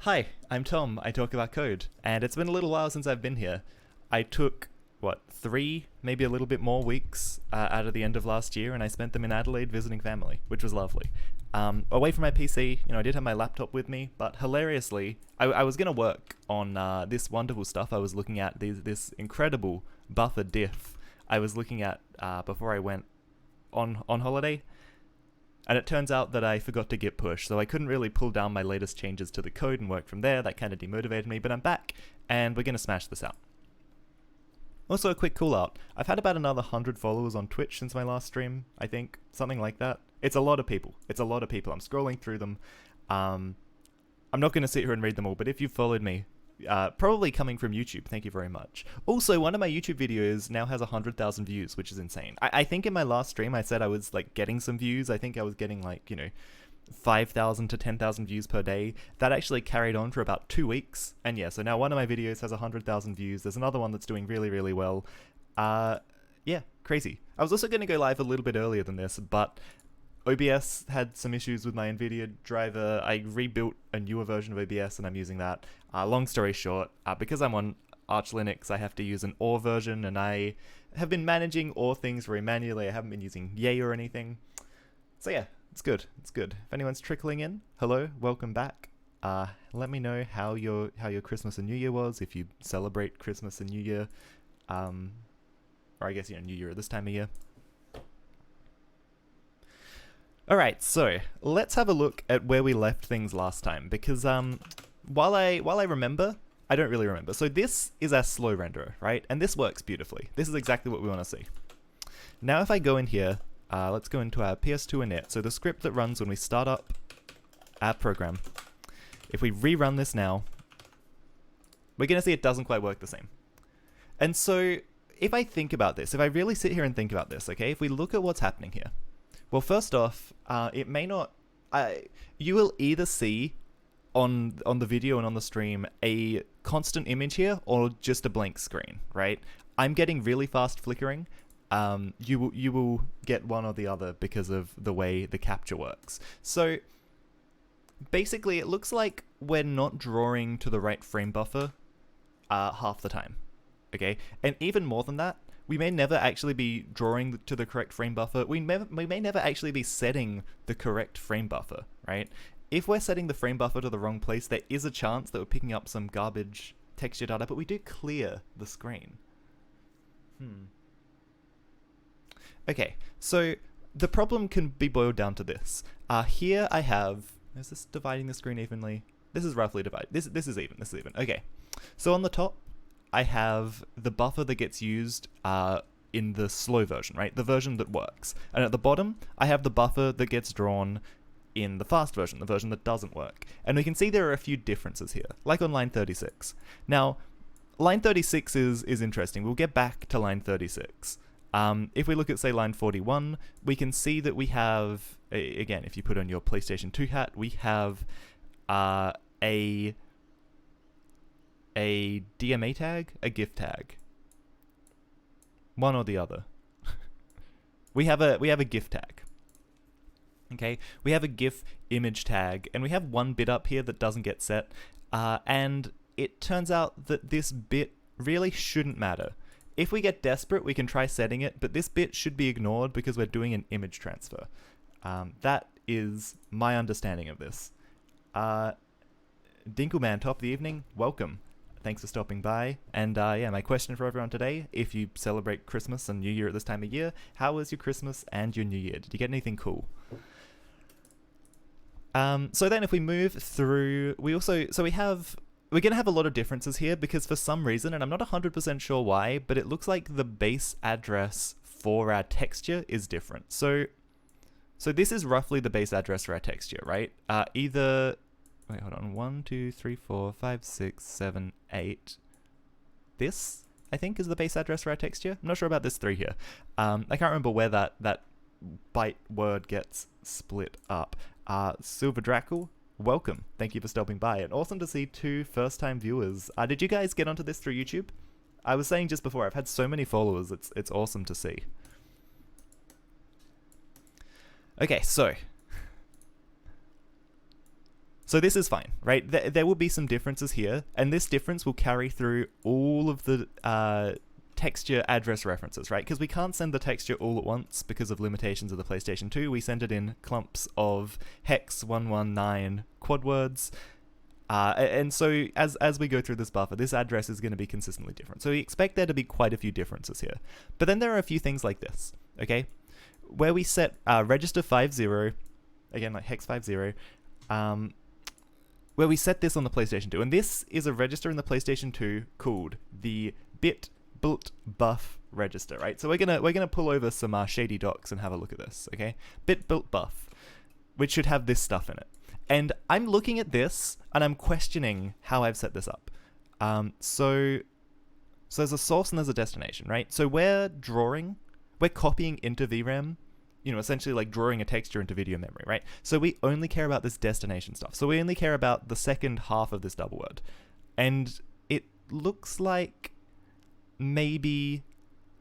Hi, I'm Tom. I talk about code, and it's been a little while since I've been here. I took, what, 3, maybe a little bit more weeks out of the end of last year, and I spent them in Adelaide visiting family, which was lovely. Away from my PC, I did have my laptop with me, but hilariously, I was going to work on this wonderful stuff I was looking at, this incredible buffer diff I was looking at before I went on holiday. And it turns out that I forgot to git push, so I couldn't really pull down my latest changes to the code and work from there. That kind of demotivated me, but I'm back, and we're going to smash this out. Also, a quick call out. I've had about another 100 followers on Twitch since my last stream, I think. Something like that. It's a lot of people. I'm scrolling through them. I'm not going to sit here and read them all, but if you've followed me, probably coming from YouTube, thank you very much. Also, one of my YouTube videos now has 100,000 views, which is insane. I think in my last stream I said I was getting some views. I think I was getting 5,000 to 10,000 views per day. That actually carried on for about 2 weeks, and yeah, so now one of my videos has 100,000 views. There's another one that's doing really, really well. Yeah, crazy. I was also going to go live a little bit earlier than this, but OBS had some issues with my NVIDIA driver. I rebuilt a newer version of OBS and I'm using that. Long story short, because I'm on Arch Linux, I have to use an OR version, and I have been managing OR things very manually. I haven't been using Yay or anything. So yeah, it's good. If anyone's trickling in, hello, welcome back. Let me know how your Christmas and New Year was, if you celebrate Christmas and New Year. Or I guess, New Year at this time of year. Alright, so let's have a look at where we left things last time, because while I remember, I don't really remember. So this is our slow renderer, right? And this works beautifully. This is exactly what we want to see. Now if I go in here, let's go into our PS2 init, so the script that runs when we start up our program. If we rerun this now, we're going to see it doesn't quite work the same. And so if I think about this, if I really sit here and think about this, okay, if we look at what's happening here, well, first off, it may not. You will either see on the video and on the stream a constant image here, or just a blank screen, right? I'm getting really fast flickering. You will get one or the other because of the way the capture works. So basically, it looks like we're not drawing to the right frame buffer half the time. Okay, and even more than that, we may never actually be drawing to the correct frame buffer. We may never actually be setting the correct frame buffer, right? If we're setting the frame buffer to the wrong place, there is a chance that we're picking up some garbage texture data, but we do clear the screen. Okay, so the problem can be boiled down to this. Here I have, is this dividing the screen evenly? This is roughly divided. This is even. Okay, so on the top, I have the buffer that gets used in the slow version, right? The version that works. And at the bottom, I have the buffer that gets drawn in the fast version, the version that doesn't work. And we can see there are a few differences here, like on line 36. Now, line 36 is interesting. We'll get back to line 36. If we look at, say, line 41, we can see that we have, again, if you put on your PlayStation 2 hat, we have a DMA tag, a GIF tag. One or the other. we have a GIF tag. Okay, we have a GIF image tag, and we have one bit up here that doesn't get set, and it turns out that this bit really shouldn't matter. If we get desperate, we can try setting it, but this bit should be ignored because we're doing an image transfer. That is my understanding of this. Dinkleman, top of the evening, welcome. Thanks for stopping by. And yeah, my question for everyone today, if you celebrate Christmas and New Year at this time of year, how was your Christmas and your New Year? Did you get anything cool? So then if we move through, we're going to have a lot of differences here because for some reason, and I'm not 100% sure why, but it looks like the base address for our texture is different. So this is roughly the base address for our texture, right? Wait, hold on. 1, 2, 3, 4, 5, 6, 7, 8. This, I think, is the base address for our texture. I'm not sure about this 3 here. I can't remember where that byte word gets split up. Silver Drackle, welcome. Thank you for stopping by. And awesome to see 2 first-time viewers. Did you guys get onto this through YouTube? I was saying just before, I've had so many followers. It's awesome to see. Okay, so So this is fine, right? There will be some differences here, and this difference will carry through all of the texture address references, right? Because we can't send the texture all at once because of limitations of the PlayStation 2. We send it in clumps of hex 119 quad words. And so as we go through this buffer, this address is going to be consistently different. So we expect there to be quite a few differences here. But then there are a few things like this, okay? Where we set register 50, again, like hex 50, where we set this on the PlayStation 2. And this is a register in the PlayStation 2 called the bit built buff register, right? So we're gonna pull over some shady docs and have a look at this, okay? Bit built buff, which should have this stuff in it. And I'm looking at this and I'm questioning how I've set this up. So there's a source and there's a destination, right? So we're copying into VRAM, you know, essentially like drawing a texture into video memory, right? So we only care about this destination stuff. So we only care about the second half of this double word. And it looks like maybe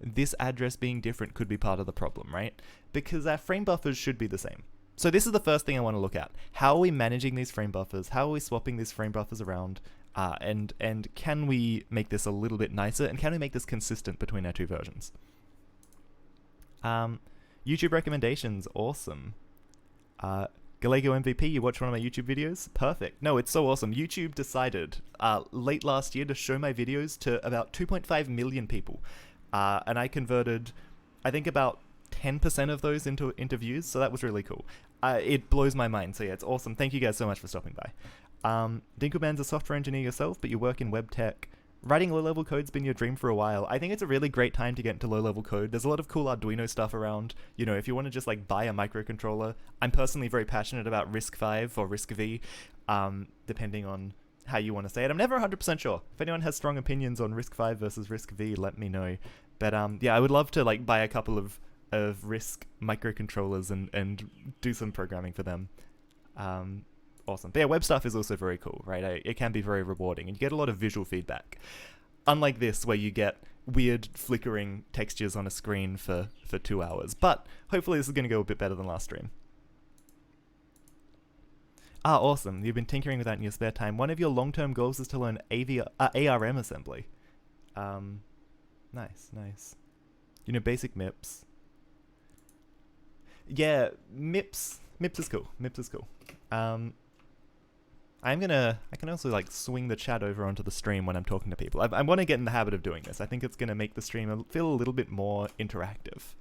this address being different could be part of the problem, right? Because our frame buffers should be the same. So this is the first thing I want to look at. How are we managing these frame buffers? How are we swapping these frame buffers around? And can we make this a little bit nicer? And can we make this consistent between our two versions? YouTube recommendations, awesome. Galego MVP, you watched one of my YouTube videos? Perfect. No, it's so awesome. YouTube decided late last year to show my videos to about 2.5 million people. And I converted, I think, about 10% of those into views, so that was really cool. It blows my mind, so yeah, it's awesome. Thank you guys so much for stopping by. Dinkelman's a software engineer yourself, but you work in web tech. Writing low-level code's been your dream for a while. I think it's a really great time to get into low-level code. There's a lot of cool Arduino stuff around. You know, if you want to just like buy a microcontroller, I'm personally very passionate about RISC-V or RISC-V, depending on how you want to say it. I'm never 100% sure. If anyone has strong opinions on RISC-V versus RISC-V, let me know. But yeah, I would love to like buy a couple of RISC microcontrollers and do some programming for them. Awesome. But yeah, web stuff is also very cool, right? It can be very rewarding, and you get a lot of visual feedback. Unlike this, where you get weird flickering textures on a screen for 2 hours. But hopefully this is going to go a bit better than last stream. Awesome. You've been tinkering with that in your spare time. One of your long-term goals is to learn ARM assembly. Nice. You know, basic MIPS. Yeah, MIPS is cool. I can also like swing the chat over onto the stream when I'm talking to people. I want to get in the habit of doing this. I think it's going to make the stream feel a little bit more interactive.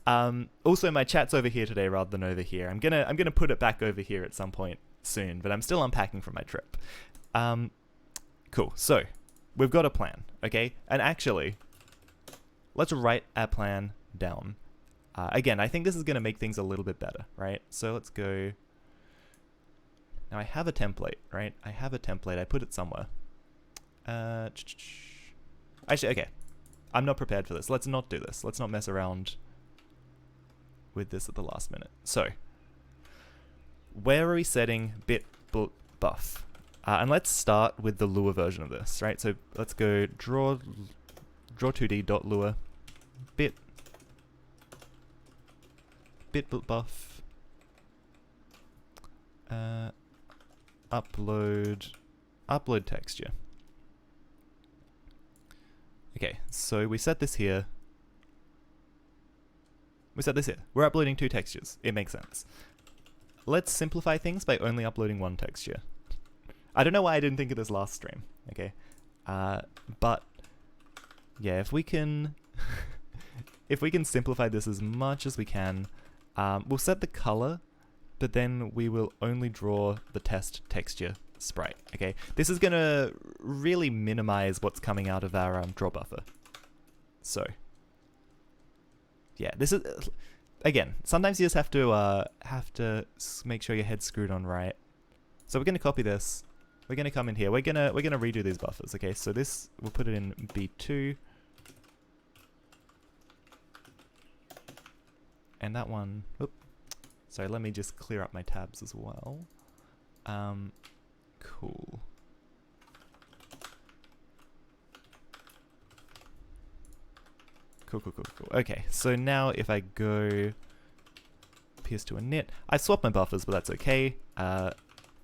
Also, my chat's over here today rather than over here. I'm gonna put it back over here at some point soon, but I'm still unpacking from my trip. Cool. So we've got a plan, okay? And actually, let's write our plan down. Again, I think this is going to make things a little bit better, right? So let's go. Now I have a template, right? I put it somewhere. Actually, okay. I'm not prepared for this. Let's not do this. Let's not mess around with this at the last minute. So, where are we setting bit buff? And let's start with the Lua version of this, right? So let's go draw2d.lua bit buff. Upload texture. Okay, so we set this here. We're uploading 2 textures. It makes sense. Let's simplify things by only uploading 1 texture. I don't know why I didn't think of this last stream. Okay, but yeah, if we can simplify this as much as we can, we'll set the color. But then we will only draw the test texture sprite, okay? This is going to really minimize what's coming out of our draw buffer. So, yeah, this is, again, sometimes you just have to make sure your head's screwed on right. So we're going to copy this. We're going to come in here. We're going to redo these buffers, okay? So this, we'll put it in B2. And that one, whoop. Sorry, let me just clear up my tabs as well. Cool. Cool. Okay, so now if I go PS2 init, I swapped my buffers, but that's okay.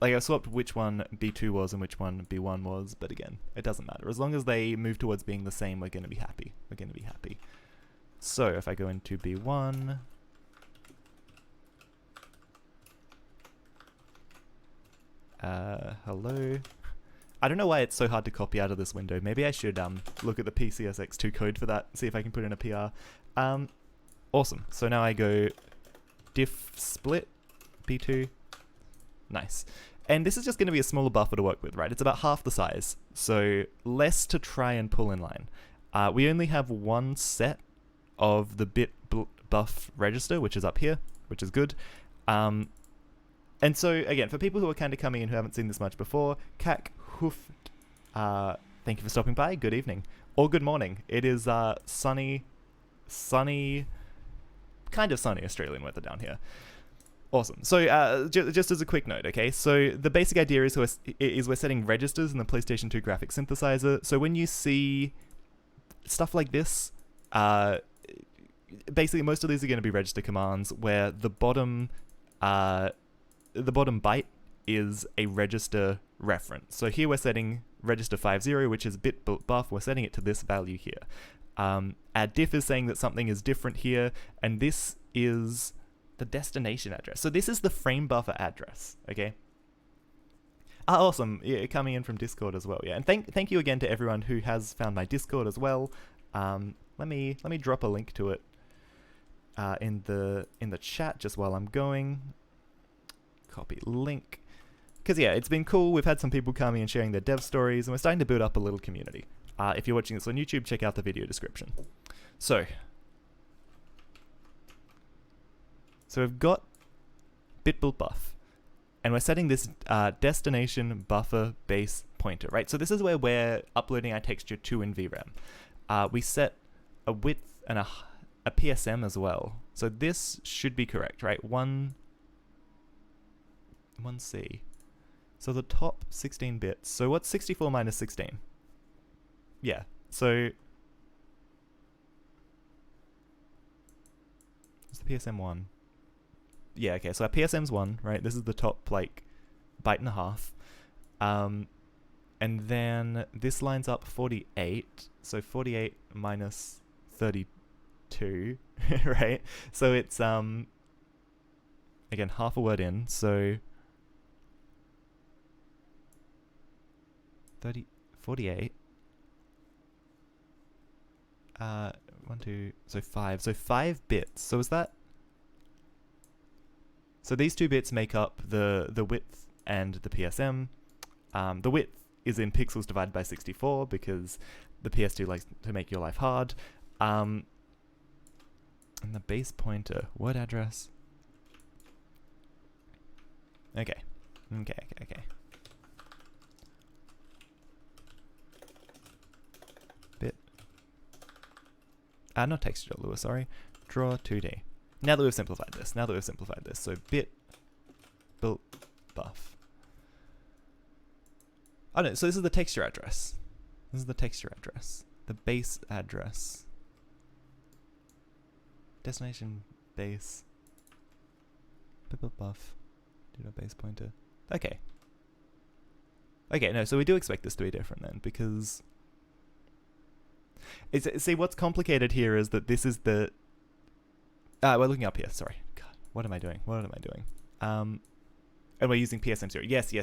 like I swapped which one B2 was and which one B1 was, but again, it doesn't matter. As long as they move towards being the same, we're going to be happy. We're going to be happy. So if I go into B1, hello. I don't know why it's so hard to copy out of this window. Maybe I should look at the PCSX2 code for that, see if I can put in a PR. Awesome. So now I go diff split B2. Nice. And this is just going to be a smaller buffer to work with, right? It's about half the size, so less to try and pull in line. We only have one set of the bit buff register, which is up here, which is good. And so, again, for people who are kind of coming in who haven't seen this much before, Kak Hoof, thank you for stopping by. Good evening. Or good morning. It is sunny, kind of sunny Australian weather down here. Awesome. So just as a quick note, okay, so the basic idea is we're setting registers in the PlayStation 2 graphics synthesizer. So when you see stuff like this, basically most of these are going to be register commands where the bottom byte is a register reference. So here we're setting register 50, which is bit buff. We're setting it to this value here. Our diff is saying that something is different here, and this is the destination address. So this is the frame buffer address, okay? Awesome. Yeah, coming in from Discord as well. Yeah, and thank you again to everyone who has found my Discord as well. Let me drop a link to it in the chat just while I'm going. Copy link. Because yeah, it's been cool. We've had some people coming and sharing their dev stories, and we're starting to build up a little community. If you're watching this on YouTube, check out the video description. So we've got bit buff, and we're setting this destination buffer base pointer, right? So this is where we're uploading our texture to in VRAM. We set a width and a PSM as well. So this should be correct, right? 1C. So the top 16 bits. So what's 64 minus 16? Yeah, so it's the PSM 1. Yeah, okay, so our PSM's 1, right? This is the top, like, byte and a half. And then this lines up 48. So 48 minus 32, right? So it's, again, half a word in, so 48. 5 bits. So is that? So these 2 bits make up the width and the PSM. The width is in pixels divided by 64 because the PS2 likes to make your life hard. And the base pointer, word address. Okay. Bit. Not texture.lua, sorry. Draw 2D. Now that we've simplified this. So bit built buff. Oh no, so this is the texture address. The base address. Destination base. Bit built buff. Do a base pointer. Okay. Okay, no, so we do expect this to be different then, because see, what's complicated here is that this is the we're looking up here, sorry. God, what am I doing? And we're using PSM0. Yes.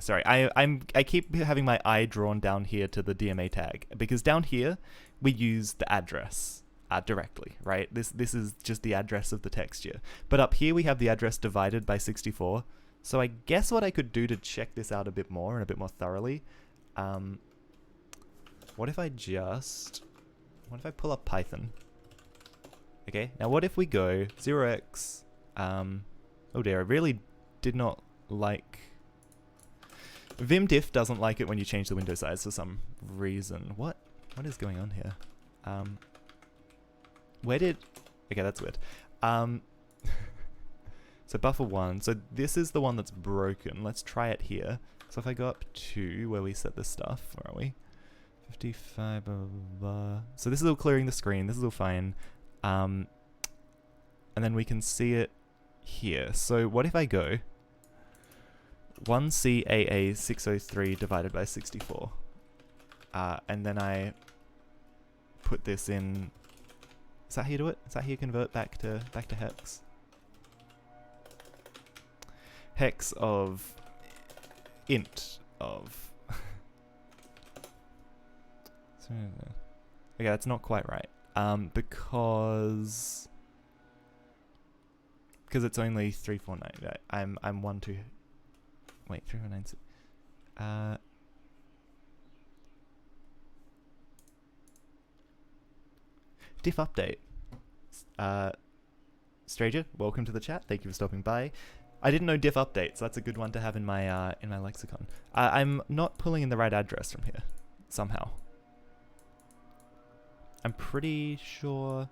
Sorry, I keep having my eye drawn down here to the DMA tag, because down here we use the address directly, right? This is just the address of the texture. But up here we have the address divided by 64. So I guess what I could do to check this out a bit more and a bit more thoroughly, what if I pull up Python? Okay, now what if we go 0x, oh dear, I really did not like, vimdiff doesn't like it when you change the window size for some reason. What is going on here? Okay, that's weird. So buffer 1, so this is the one that's broken. Let's try it here. So if I go up to where we set this stuff, where are we? 55, blah, blah, blah. So this is all clearing the screen, this is all fine. And then we can see it here. So what if I go 1CAA603 divided by 64. And then I put this in. Is that how you do it? Is that how you convert back to hex? Hex of int of. Okay, that's not quite right. Because it's only 349. I'm 1 2. Wait, 349. Diff update. Stranger, welcome to the chat. Thank you for stopping by. I didn't know diff update, so that's a good one to have in my lexicon. I'm not pulling in the right address from here somehow. I'm pretty sure.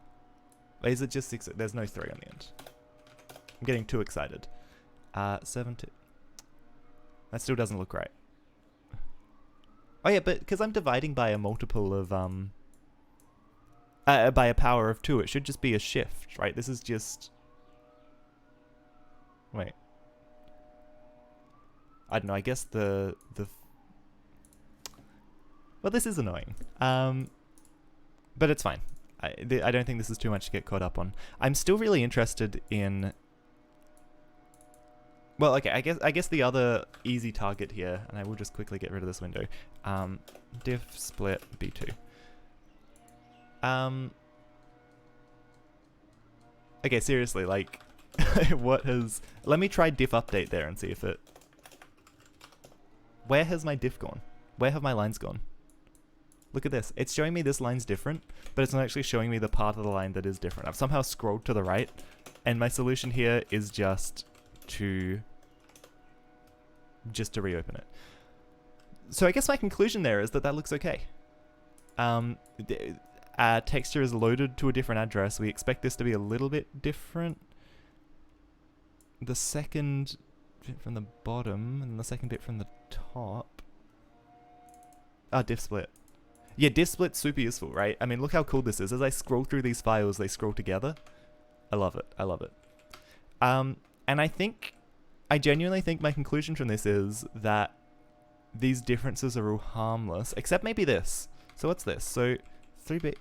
Wait, is it just 6? There's no 3 on the end. I'm getting too excited. 7 2. That still doesn't look right. Oh yeah, but because I'm dividing by a multiple of by a power of 2, it should just be a shift, right? This is just. Wait. I don't know. I guess the. Well, this is annoying. But it's fine. I don't think this is too much to get caught up on. I'm still really interested in. Well, okay. I guess the other easy target here, and I will just quickly get rid of this window. Diff split b2. Okay, seriously, like, what has... Let me try diff update there and see if it... Where has my diff gone? Where have my lines gone? Look at this. It's showing me this line's different, but it's not actually showing me the part of the line that is different. I've somehow scrolled to the right, and my solution here is just to reopen it. So I guess my conclusion there is that that looks okay. Texture is loaded to a different address. We expect this to be a little bit different. The second bit from the bottom and the second bit from the top. Diff split. Yeah, diff split's super useful, right? I mean, look how cool this is. As I scroll through these files, they scroll together. I love it. I love it. And I genuinely think my conclusion from this is that these differences are all harmless, except maybe this. So what's this? So 3-bit.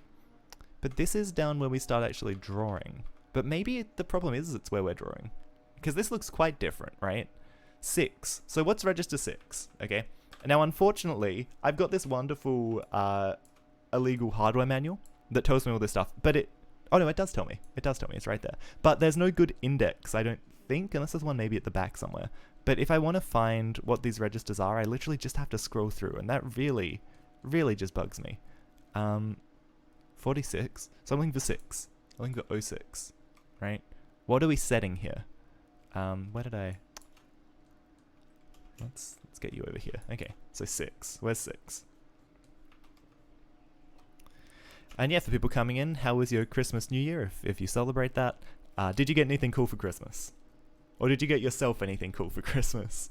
But this is down where we start actually drawing. But maybe the problem is it's where we're drawing. Because this looks quite different, right? 6. So what's register 6? Okay. Now, unfortunately, I've got this wonderful illegal hardware manual that tells me all this stuff. But it... Oh, no, it does tell me. It does tell me. It's right there. But there's no good index, I don't think, unless there's one maybe at the back somewhere. But if I want to find what these registers are, I literally just have to scroll through. And that really, really just bugs me. 46. So I'm looking for 6. I'm looking for 06. Right? What are we setting here? Where did I... Let's get you over here. Okay, so 6. Where's 6? And yeah, for people coming in, how was your Christmas, New Year, if you celebrate that? Did you get anything cool for Christmas? Or did you get yourself anything cool for Christmas?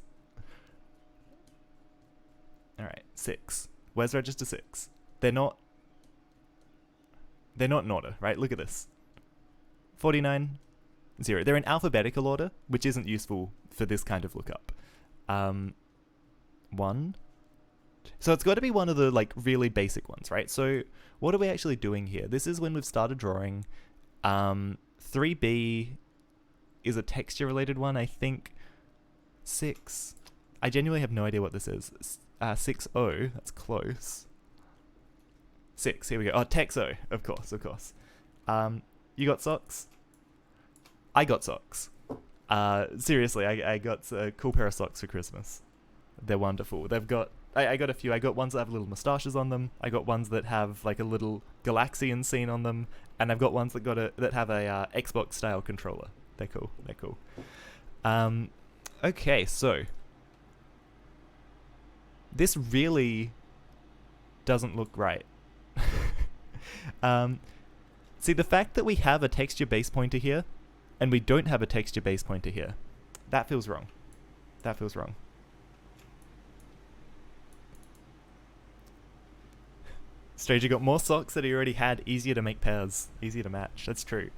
Alright, 6. Where's register 6? They're not in order, right? Look at this. 49, 0. They're in alphabetical order, which isn't useful for this kind of lookup. 1. So it's got to be one of the like really basic ones, right? So what are we actually doing here? This is when we've started drawing. 3B is a texture related one, I think. 6. I genuinely have no idea what this is. 6O, that's close. 6, here we go. Oh, Texo, of course. You got socks? I got socks. Seriously, I got a cool pair of socks for Christmas. They're wonderful. They've got... I got a few. I got ones that have little moustaches on them. I got ones that have like a little Galaxian scene on them. And I've got ones that have a Xbox style controller. They're cool. Okay, so... This really doesn't look right. See, the fact that we have a texture base pointer here and we don't have a texture base pointer here, that feels wrong. Stranger got more socks that he already had, easier to make pairs, easier to match. That's true.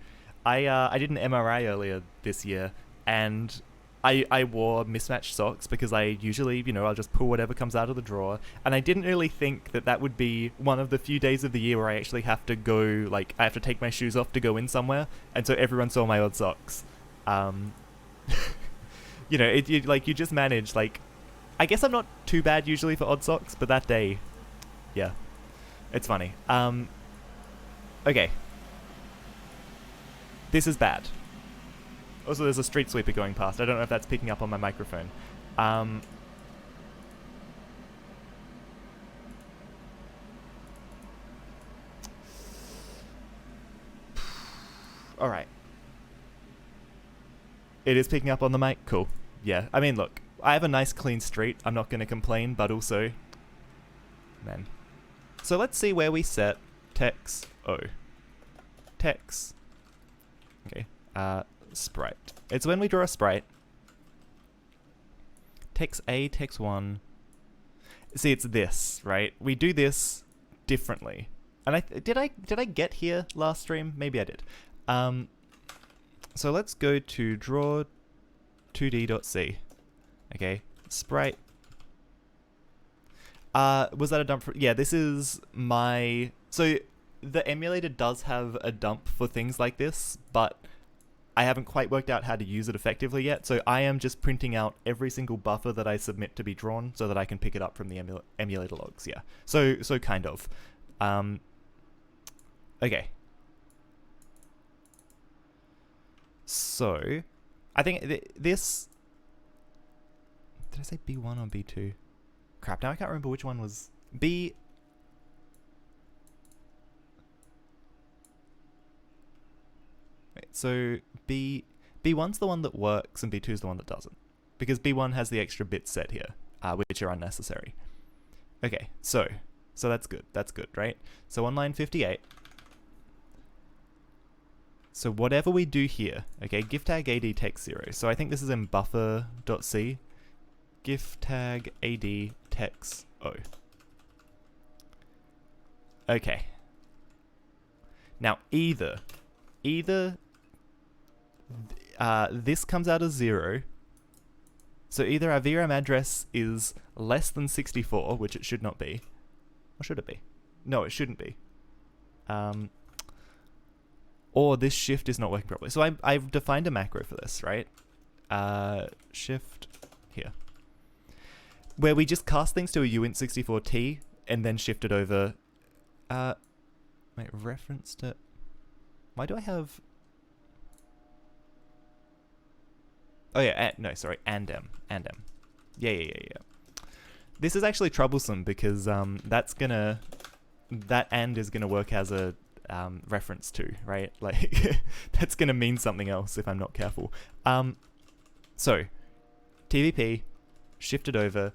I did an MRI earlier this year, and I wore mismatched socks because I usually, I'll just pull whatever comes out of the drawer. And I didn't really think that that would be one of the few days of the year where I actually have to go, like, I have to take my shoes off to go in somewhere. And so everyone saw my odd socks. You just manage, like, I guess I'm not too bad usually for odd socks, but that day, yeah, it's funny. Okay. This is bad. Also, there's a street sweeper going past. I don't know if that's picking up on my microphone. Alright. It is picking up on the mic? Cool. Yeah, I mean, look, I have a nice clean street. I'm not going to complain, but also... Man. So let's see where we set text O. Text. Okay. Sprite. It's when we draw a sprite. Text A, text 1. See, it's this, right? We do this differently. And did I get here last stream? Maybe I did. So let's go to draw 2d.c. Okay, sprite. Was that a dump for... Yeah, this is my... So the emulator does have a dump for things like this, but I haven't quite worked out how to use it effectively yet, so I am just printing out every single buffer that I submit to be drawn so that I can pick it up from the emulator logs, yeah. So kind of. Okay. So, I think this... Did I say B1 or B2? Crap, now I can't remember which one was... B... Wait, so B1's the one that works and B2's the one that doesn't. Because B1 has the extra bits set here, which are unnecessary. Okay, so that's good, right? So on line 58... So whatever we do here, okay, gift tag AD text 0. So I think this is in buffer.c. Gift tag AD text O. Okay. Now either this comes out as 0. So either our VRAM address is less than 64, which it should not be. Or should it be? No, it shouldn't be. Or this shift is not working properly. So I've defined a macro for this, right? Shift here. Where we just cast things to a uint64t and then shift it over. Wait, reference to... Why do I have... Oh yeah, no, sorry, and M. Yeah. This is actually troublesome because that and is gonna work as a reference to, right? Like, that's gonna mean something else if I'm not careful. So, TVP, shift it over.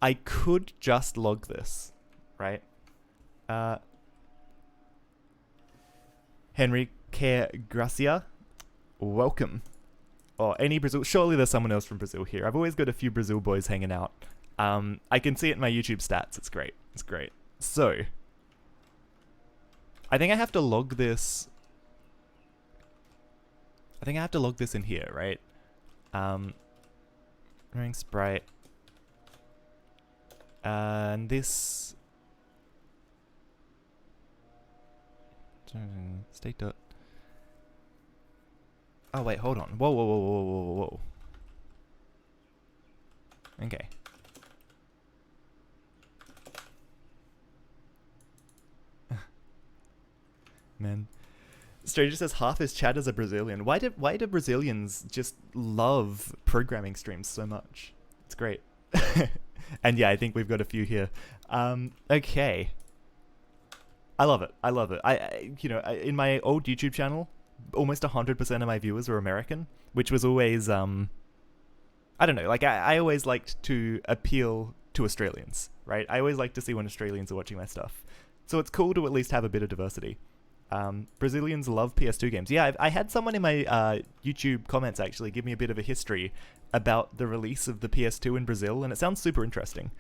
I could just log this, right? Henry Care Gracia, welcome. Or any Brazil, surely there's someone else from Brazil here. I've always got a few Brazil boys hanging out. I can see it in my YouTube stats. It's great. So, I think I have to log this. I think I have to log this in here, right? Running sprite. And this... State dot... Oh wait, hold on. Whoa. Okay. Man. Stranger says half his chat is a Brazilian. Why do Brazilians just love programming streams so much? It's great. And yeah, I think we've got a few here. Okay. I love it. I in my old YouTube channel, almost 100% of my viewers were American, which was always, I don't know, like, I always liked to appeal to Australians, right? I always like to see when Australians are watching my stuff. So it's cool to at least have a bit of diversity. Brazilians love PS2 games. Yeah, I had someone in my YouTube comments actually give me a bit of a history about the release of the PS2 in Brazil, and it sounds super interesting.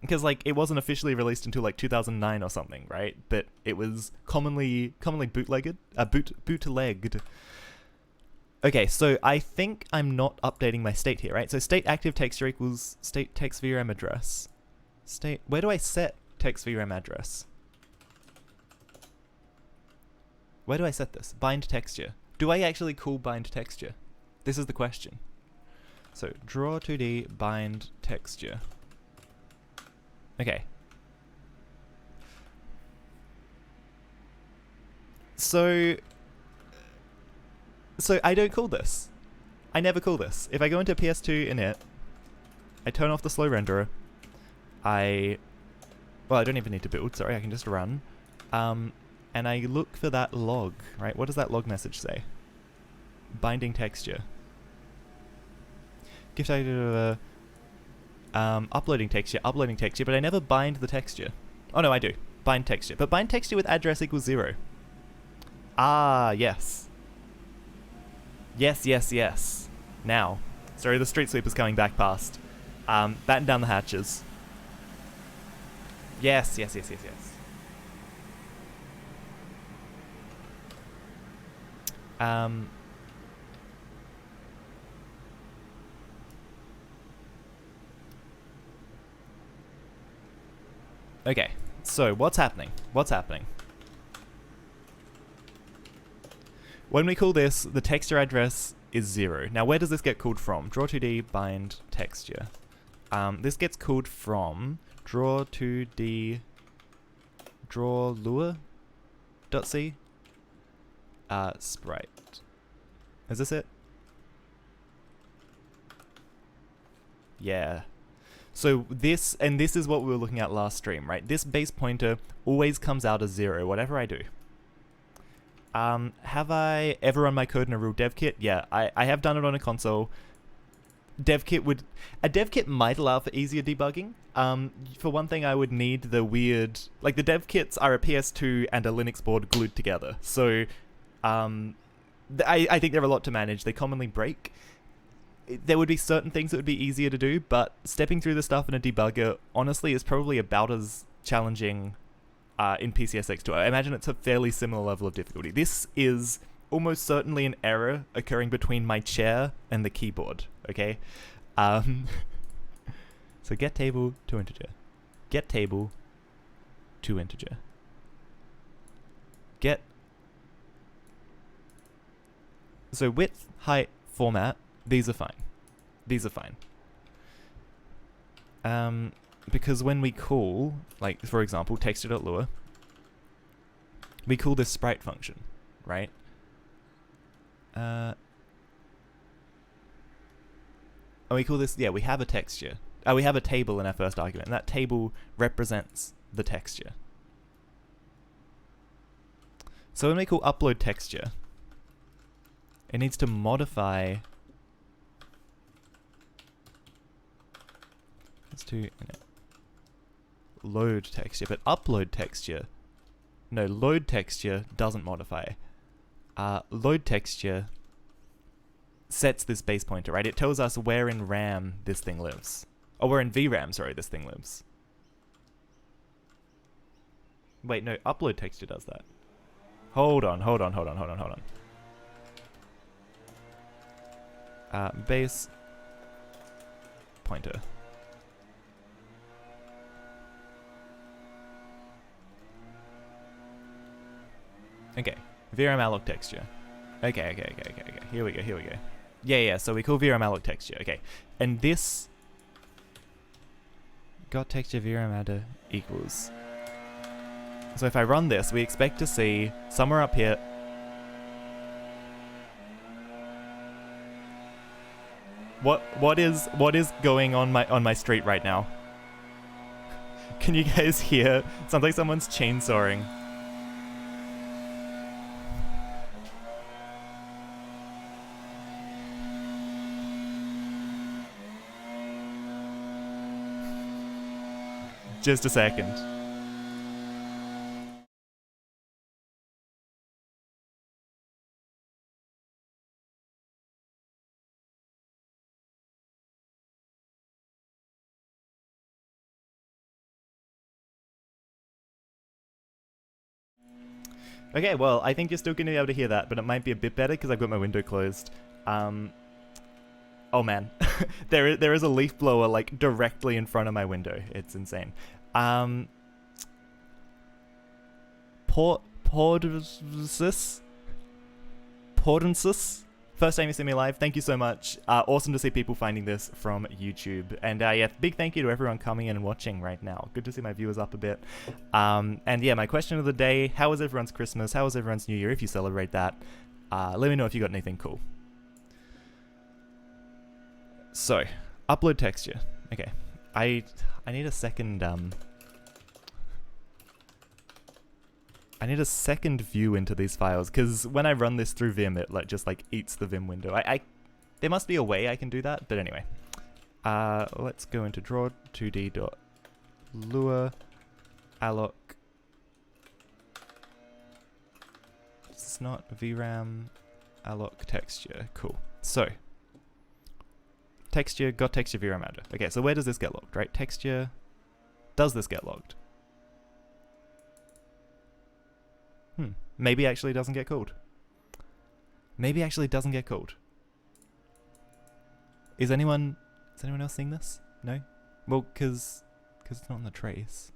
Because, like, it wasn't officially released until, like, 2009 or something, right? But it was commonly bootlegged. Okay, so I think I'm not updating my state here, right? So state active texture equals state text VRAM address. State, where do I set text VRAM address? Where do I set this? Bind texture. Do I actually call bind texture? This is the question. So draw 2D bind texture. Okay. So I don't call this. I never call this. If I go into PS2 init, I turn off the slow renderer. I don't even need to build, sorry, I can just run. And I look for that log, right? What does that log message say? Binding texture. Gift idea, uploading texture, but I never bind the texture. Oh no, I do. Bind texture. But bind texture with address equals 0. Ah, yes. Yes. Now. Sorry, the street sweeper's coming back past. Batten down the hatches. Yes. Okay, so what's happening? When we call this, the texture address is 0. Now where does this get called from? Draw 2D bind texture. This gets called from draw 2D draw lure.c sprite. Is this it? Yeah. So this is what we were looking at last stream, right? This base pointer always comes out as 0, whatever I do. Have I ever run my code in a real dev kit? Yeah, I have done it on a console. A dev kit might allow for easier debugging. For one thing, I would need the weird, like the dev kits are a PS2 and a Linux board glued together. So, I think they're a lot to manage. They commonly break. There would be certain things that would be easier to do, but stepping through the stuff in a debugger, honestly, is probably about as challenging in PCSX2. I imagine it's a fairly similar level of difficulty. This is almost certainly an error occurring between my chair and the keyboard, okay? So get table to integer. Get table to integer. Get... So width, height, format, these are fine. Because when we call, like, for example, texture.lure, we call this sprite function, right? And we call this, we have a texture. We have a table in our first argument, and that table represents the texture. So when we call upload texture, it needs to modify... Let's do load texture, but upload texture... No, load texture doesn't modify. Load texture sets this base pointer, right? It tells us where in RAM this thing lives. Oh, where in VRAM, sorry, this thing lives. Wait, no, upload texture does that. Hold on. Base pointer. Okay, VRAM alloc texture. Okay. Here we go. Yeah, so we call VRAM alloc texture. Okay, and this got texture VRAM adder equals. So if I run this, we expect to see somewhere up here. What is going on my street right now? Can you guys hear? Sounds like someone's chainsawing. Just a second. Okay, well, I think you're still going to be able to hear that, but it might be a bit better because I've got my window closed. Oh man, there is a leaf blower like directly in front of my window. It's insane. Pordensis. First time you see me live, thank you so much. Awesome to see people finding this from YouTube. And yeah, big thank you to everyone coming in and watching right now. Good to see my viewers up a bit. And yeah, my question of the day, how was everyone's Christmas? How was everyone's New Year, if you celebrate that? Let me know if you got anything cool. So, upload texture. Okay. I need a second, I need a second view into these files, because when I run this through Vim, it just eats the Vim window. There must be a way I can do that, but anyway. Let's go into draw2d.lua alloc. It's not VRAM alloc texture. Cool. So, texture, got texture VRAM added. Okay, so where does this get logged, right? Texture, does this get logged? Maybe actually doesn't get called. Maybe actually doesn't get called. Is anyone else seeing this? No? Well, because it's not in the trace.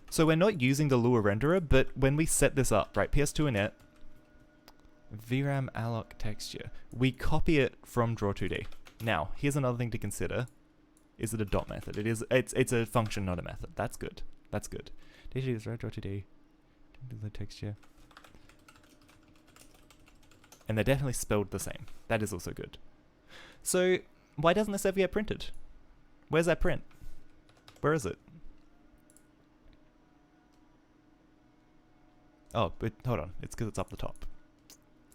So we're not using the Lua renderer, but when we set this up, right, PS2 init, VRAM alloc texture, we copy it from draw2d. Now, here's another thing to consider. Is it a dot method? It's a function, not a method. That's good. That's good. DTD is right, draw2d. The texture. And they're definitely spelled the same. That is also good. So, why doesn't this ever get printed? Where's that print? Where is it? Oh, but hold on. It's because it's up the top.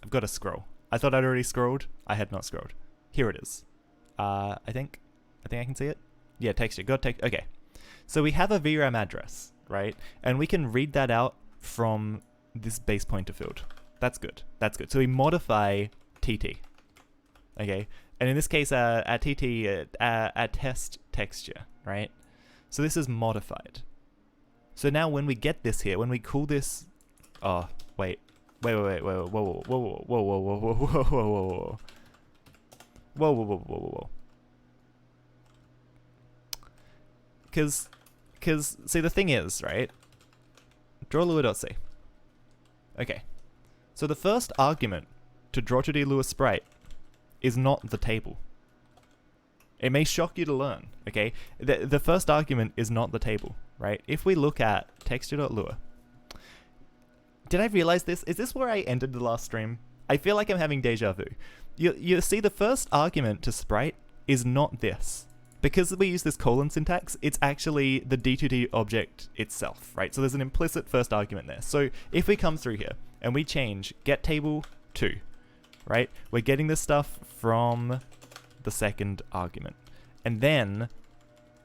I've got to scroll. I thought I'd already scrolled. I had not scrolled. Here it is. I think I can see it. Yeah, texture. Okay. So we have a VRAM address, right? And we can read that out from this base pointer field. That's good. That's good. So we modify TT. Okay. And in this case, at TT, at test texture, right? So this is modified. So now when we get this here, when we call this, oh, wait, whoa. Because, see, the thing is, right? Draw Lua.c. Okay. So the first argument to draw2d Lua sprite is not the table. It may shock you to learn, okay? The first argument is not the table, right? If we look at texture.lua, did I realize this? Is this where I ended the last stream? I feel like I'm having deja vu. You see, the first argument to sprite is not this. Because we use this colon syntax, it's actually the D2D object itself, right? So there's an implicit first argument there. So if we come through here and we change get table 2, right? We're getting this stuff from the second argument. And then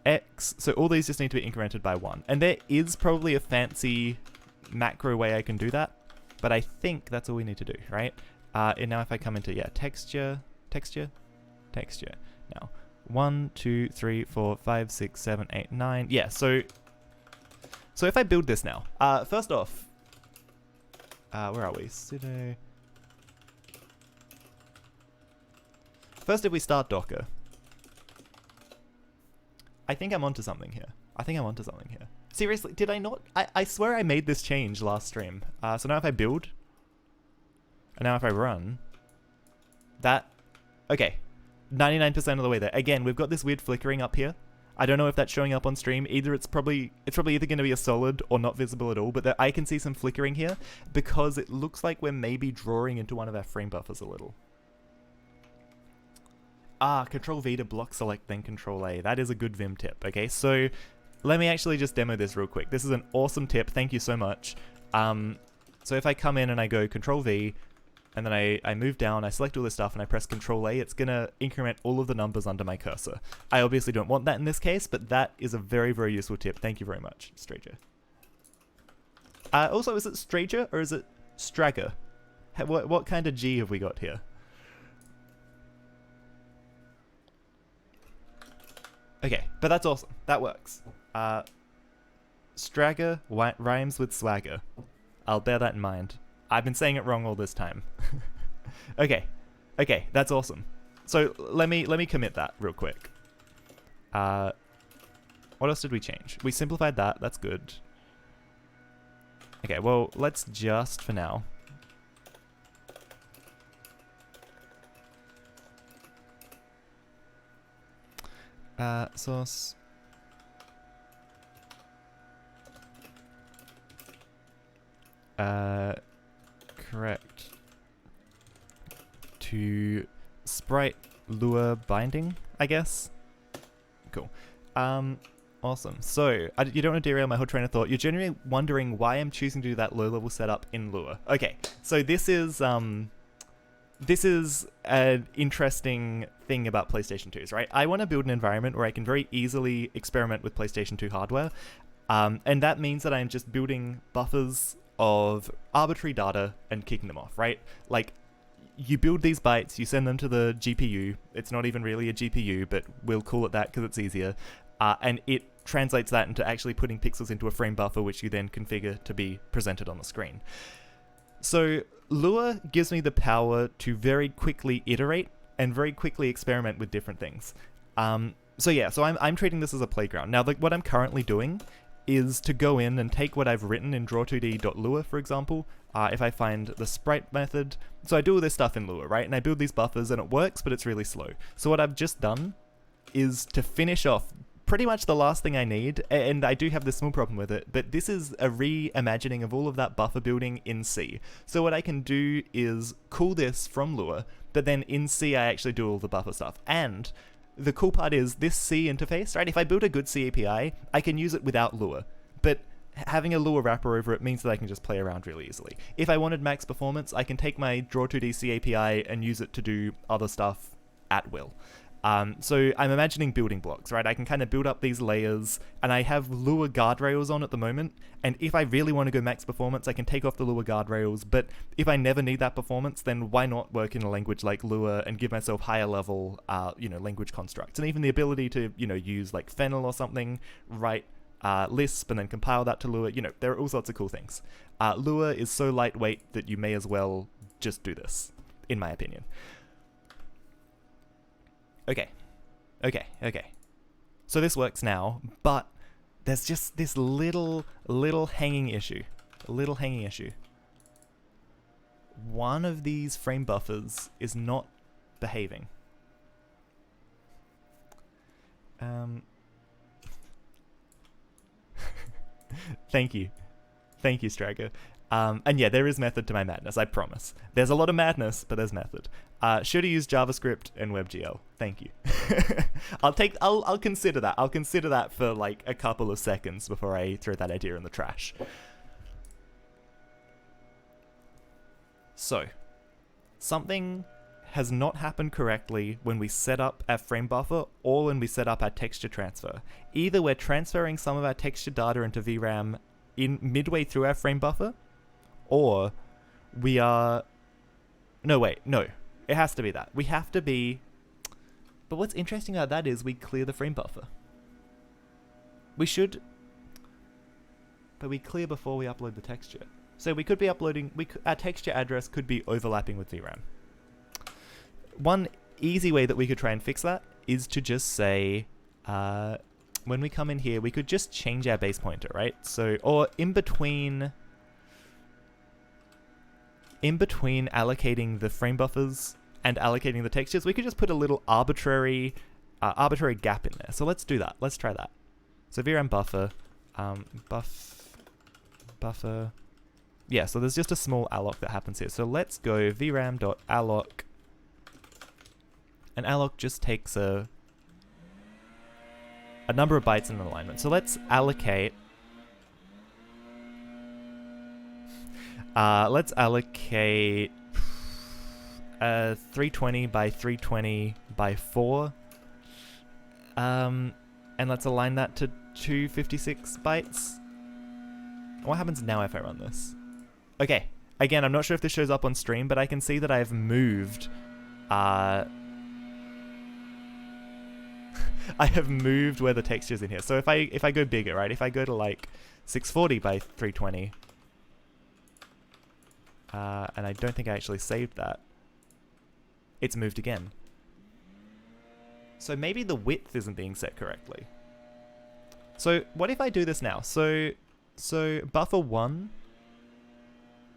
x, so all these just need to be incremented by 1. And there is probably a fancy macro way I can do that, but I think that's all we need to do, right? And now if I come into, texture. Now, 1, 2, 3, 4, 5, 6, 7, 8, 9. Yeah, so if I build this now, first off, where are we? Sudo. First, if we start Docker, I think I'm onto something here. Seriously, did I not? I swear I made this change last stream. So now if I build, and now if I run, okay, 99% of the way there. Again, we've got this weird flickering up here. I don't know if that's showing up on stream. It's probably either going to be a solid or not visible at all, but I can see some flickering here because it looks like we're maybe drawing into one of our frame buffers a little. Control V to block select, then Control A. That is a good Vim tip, okay? So let me actually just demo this real quick. This is an awesome tip. Thank you so much. So if I come in and I go Control V, and then I move down, I select all this stuff, and I press Control A, it's going to increment all of the numbers under my cursor. I obviously don't want that in this case, but that is a very, very useful tip. Thank you very much, Strager. Also, is it Strager or is it Stragger? What kind of G have we got here? Okay, but that's awesome. That works. Stragger rhymes with swagger. I'll bear that in mind. I've been saying it wrong all this time. Okay. Okay, that's awesome. So let me commit that real quick. What else did we change? We simplified that. That's good. Okay, well, let's just for now. Source. Correct. To sprite lure binding, I guess. Cool. Awesome. So, you don't want to derail my whole train of thought. You're generally wondering why I'm choosing to do that low-level setup in Lua. Okay, so this is an interesting thing about PlayStation 2s, right? I want to build an environment where I can very easily experiment with PlayStation 2 hardware, and that means that I'm just building buffers of arbitrary data and kicking them off, right? Like, you build these bytes, you send them to the GPU. It's not even really a GPU, but we'll call it that because it's easier. And it translates that into actually putting pixels into a frame buffer, which you then configure to be presented on the screen. So Lua gives me the power to very quickly iterate and very quickly experiment with different things. So I'm treating this as a playground. Now, what I'm currently doing is to go in and take what I've written in draw2d.lua, for example, if I find the sprite method. So I do all this stuff in Lua, right? And I build these buffers and it works, but it's really slow. So what I've just done is to finish off pretty much the last thing I need, and I do have this small problem with it, but this is a reimagining of all of that buffer building in C. So what I can do is call this from Lua, but then in C I actually do all the buffer stuff. And the cool part is this C interface, right? If I build a good C API, I can use it without Lua, but having a Lua wrapper over it means that I can just play around really easily. If I wanted max performance, I can take my Draw2D C API and use it to do other stuff at will. So I'm imagining building blocks, right? I can kind of build up these layers, and I have Lua guardrails on at the moment, and if I really want to go max performance, I can take off the Lua guardrails, but if I never need that performance, then why not work in a language like Lua and give myself higher level, language constructs, and even the ability to, use like Fennel or something, write Lisp and then compile that to Lua. There are all sorts of cool things. Lua is so lightweight that you may as well just do this, in my opinion. Okay. So this works now, but there's just this little hanging issue. One of these frame buffers is not behaving. Thank you, Striker. And yeah, there is method to my madness, I promise. There's a lot of madness, but there's method. Should have used JavaScript and WebGL. Thank you. I'll consider that. I'll consider that for like a couple of seconds before I throw that idea in the trash. So, something has not happened correctly when we set up our frame buffer or when we set up our texture transfer. Either we're transferring some of our texture data into VRAM in midway through our frame buffer, or we are... No, it has to be that. We have to be... But what's interesting about that is we clear the frame buffer. We should... But we clear before we upload the texture. So we could be uploading... Our texture address could be overlapping with VRAM. One easy way that we could try and fix that is to just say... when we come in here, we could just change our base pointer, right? So, or in between allocating the frame buffers and allocating the textures, we could just put a little arbitrary gap in there. So let's do that. Let's try that. So VRAM buffer, buffer. Yeah, so there's just a small alloc that happens here. So let's go vram.alloc, and alloc just takes a number of bytes in an alignment. So let's allocate. Let's allocate 320 by 320 by 4. And let's align that to 256 bytes. What happens now if I run this? Okay. Again, I'm not sure if this shows up on stream, but I can see that I've moved. I have moved where the texture's in here. So if I go bigger, right? If I go to like 640 by 320, and I don't think I actually saved that. it's moved again. So maybe the width isn't being set correctly. So what if I do this now? So buffer 1.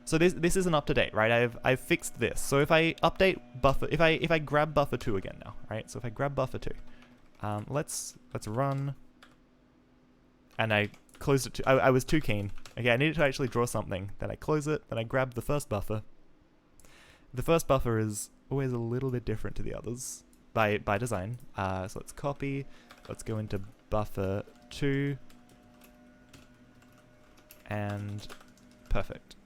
So this isn't up to date, right? I've fixed this. So if I update buffer, if I grab buffer 2 again now, right? So if I grab buffer 2, let's run. And I closed it. I was too keen. Okay, I needed to actually draw something. Then I close it. Then I grab the first buffer. The first buffer is always a little bit different to the others by design. So let's copy. Let's go into buffer 2. And perfect.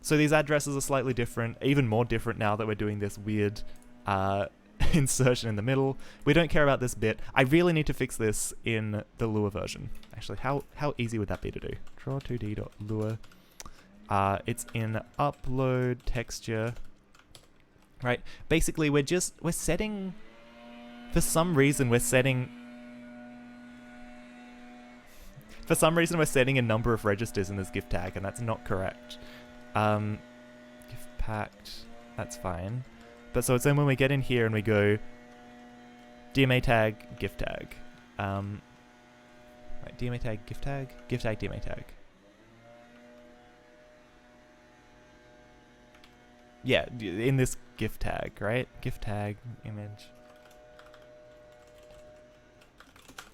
So these addresses are slightly different, even more different now that we're doing this weird insertion in the middle. We don't care about this bit. I really need to fix this in the Lua version. Actually, how easy would that be to do? Draw2d.lua. It's in upload texture. Right? Basically, we're setting... For some reason, we're setting a number of registers in this gift tag, and that's not correct. Gift packed, that's fine. But so it's then when we get in here and we go DMA tag, gift tag. Right, DMA tag, gift tag, DMA tag. Yeah, in this gift tag, right? Gift tag, image.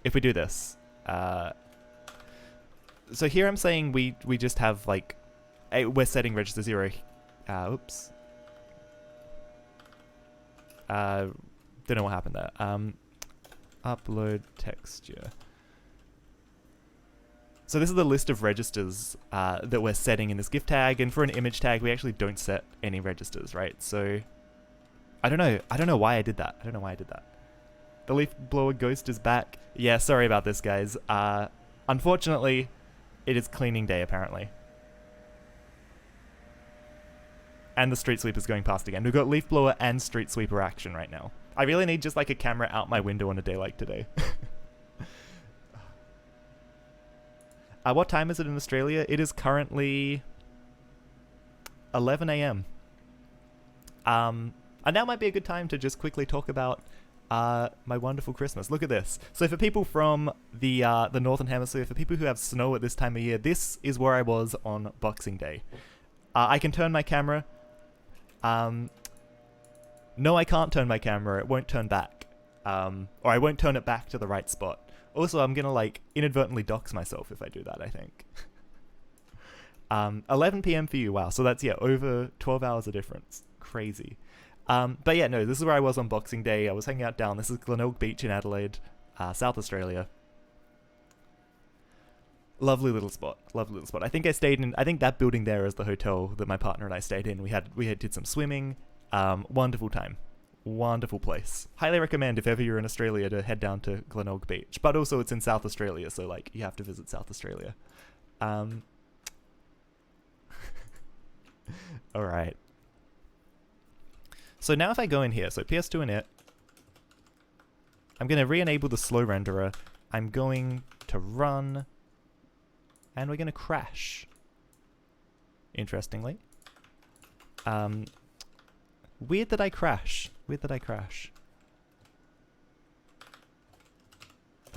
If we do this, so here I'm saying we just have like, we're setting register 0. Oops. Don't know what happened there. Upload texture. So this is the list of registers that we're setting in this gift tag, and for an image tag, we actually don't set any registers, right? So I don't know why I did that. The leaf blower ghost is back. Yeah, sorry about this, guys. Unfortunately, it is cleaning day apparently. And the street sweeper's going past again. We've got leaf blower and street sweeper action right now. I really need just like a camera out my window on a day like today. What time is it in Australia? It is currently 11 a.m. And now might be a good time to just quickly talk about my wonderful Christmas. Look at this. So for people from the Northern Hemisphere, for people who have snow at this time of year, this is where I was on Boxing Day. I can turn my camera. No, I can't turn my camera. It won't turn back. Or I won't turn it back to the right spot. Also, I'm gonna like inadvertently dox myself if I do that, I think. 11 p.m. for you, wow. So that's, yeah, over 12 hours of difference. Crazy. But yeah, no, this is where I was on Boxing Day. I was hanging out down. This is Glenelg Beach in Adelaide, South Australia. Lovely little spot. Lovely little spot. I think that building there is the hotel that my partner and I stayed in. We did some swimming. Wonderful time. Wonderful place. Highly recommend if ever you're in Australia to head down to Glenelg Beach. But also it's in South Australia, so like you have to visit South Australia. Alright. So now if I go in here, so PS2 init, I'm going to re-enable the slow renderer. I'm going to run, and we're going to crash. Interestingly. Weird that I crash.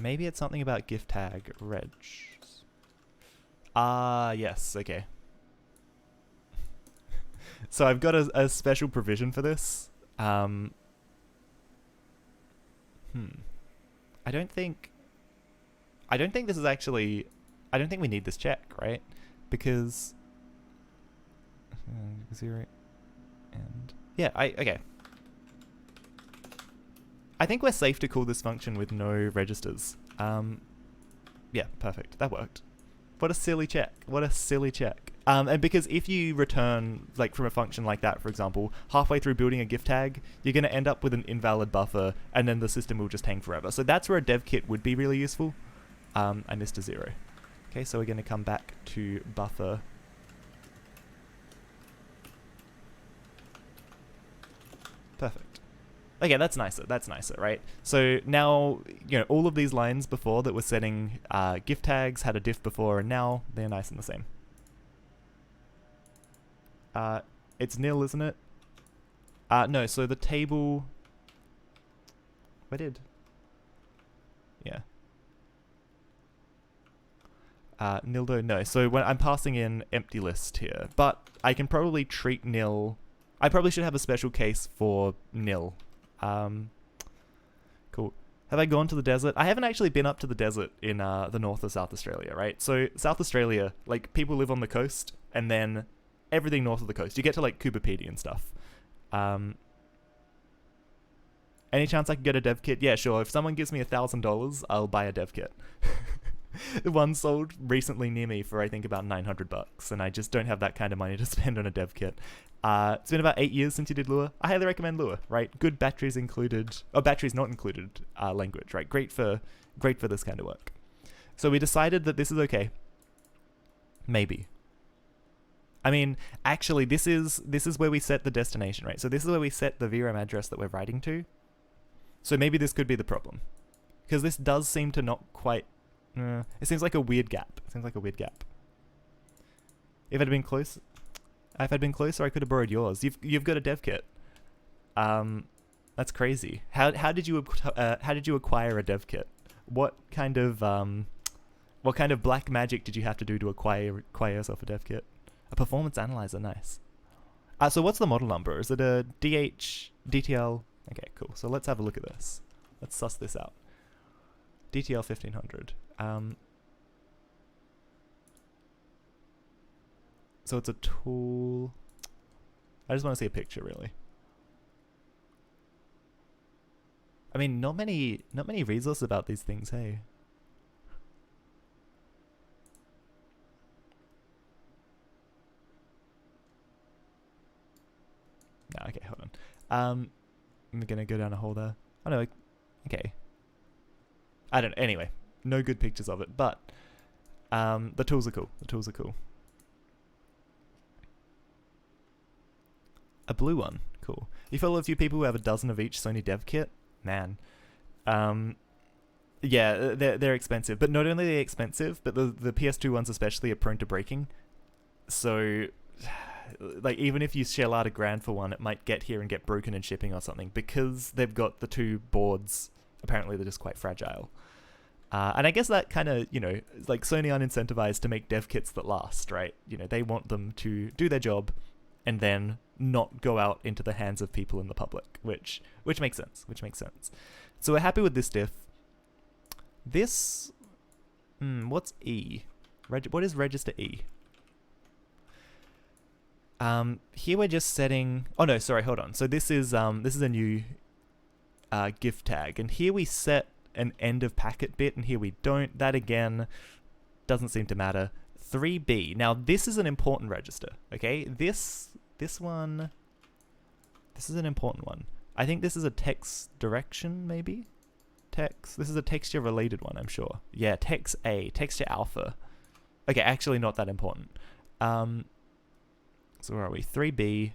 Maybe it's something about gift tag reg. Yes, okay. So I've got a special provision for this. I don't think this is actually... I don't think we need this check, right? Because... 0 and... Yeah, okay. I think we're safe to call this function with no registers. Yeah, perfect. That worked. What a silly check. And because if you return, like, from a function like that, for example, halfway through building a gift tag, you're going to end up with an invalid buffer, and then the system will just hang forever. So that's where a dev kit would be really useful. I missed a 0. Okay, so we're going to come back to buffer. Perfect. Okay, that's nicer, right? So now, all of these lines before that were setting gift tags had a diff before, and now they're nice and the same. It's nil, isn't it? No, so the table... Where did... Yeah. Nildo, no. So when I'm passing in empty list here, but I can probably treat nil. I probably should have a special case for nil. Cool. Have I gone to the desert? I haven't actually been up to the desert in the north of South Australia, right? So South Australia, like, people live on the coast, and then everything north of the coast. You get to, like, Cooper Pedy and stuff. Any chance I can get a dev kit? Yeah, sure. If someone gives me $1,000, I'll buy a dev kit. One sold recently near me for I think about $900, and I just don't have that kind of money to spend on a dev kit. It's been about 8 years since you did Lua. I highly recommend Lua, right? Good batteries included, or batteries not included language, right? Great for this kind of work. So we decided that this is okay. Maybe. I mean, actually, this is where we set the destination, right? So this is where we set the VRAM address that we're writing to. So maybe this could be the problem, because this does seem to not quite. It seems like a weird gap. If I'd been closer, I could have borrowed yours. You've got a dev kit. That's crazy. How did you acquire a dev kit? What kind of black magic did you have to do to acquire yourself a dev kit? A performance analyzer, nice. So what's the model number? Is it a DTL? Okay, cool. So let's have a look at this. Let's suss this out. DTL 1500. So it's a tool. I just want to see a picture, really. I mean, not many resources about these things, hey. No, okay, hold on. I'm gonna go down a hole there. Oh no, okay. I don't know. Anyway, no good pictures of it, but the tools are cool. A blue one, cool. You follow a few people who have a dozen of each Sony dev kit? Man. Yeah, they're expensive, but not only are they expensive, but the PS2 ones especially are prone to breaking. So, like, even if you shell out $1,000 for one, it might get here and get broken in shipping or something, because they've got the two boards. Apparently they're just quite fragile. And I guess that kind of, like, Sony aren't incentivized to make dev kits that last, right? They want them to do their job and then not go out into the hands of people in the public, which makes sense, So we're happy with this diff. This, what's E? What is register E? Here we're just setting, oh no, sorry, hold on. So this is a new gift tag, and here we set an end of packet bit, and here we don't. That again doesn't seem to matter. 3B. Now this is an important register, okay? This one, this is an important one. I think this is a text direction, maybe? Text. This is a texture related one, I'm sure. Yeah, text A, texture alpha. Okay, actually not that important. So where are we? 3B.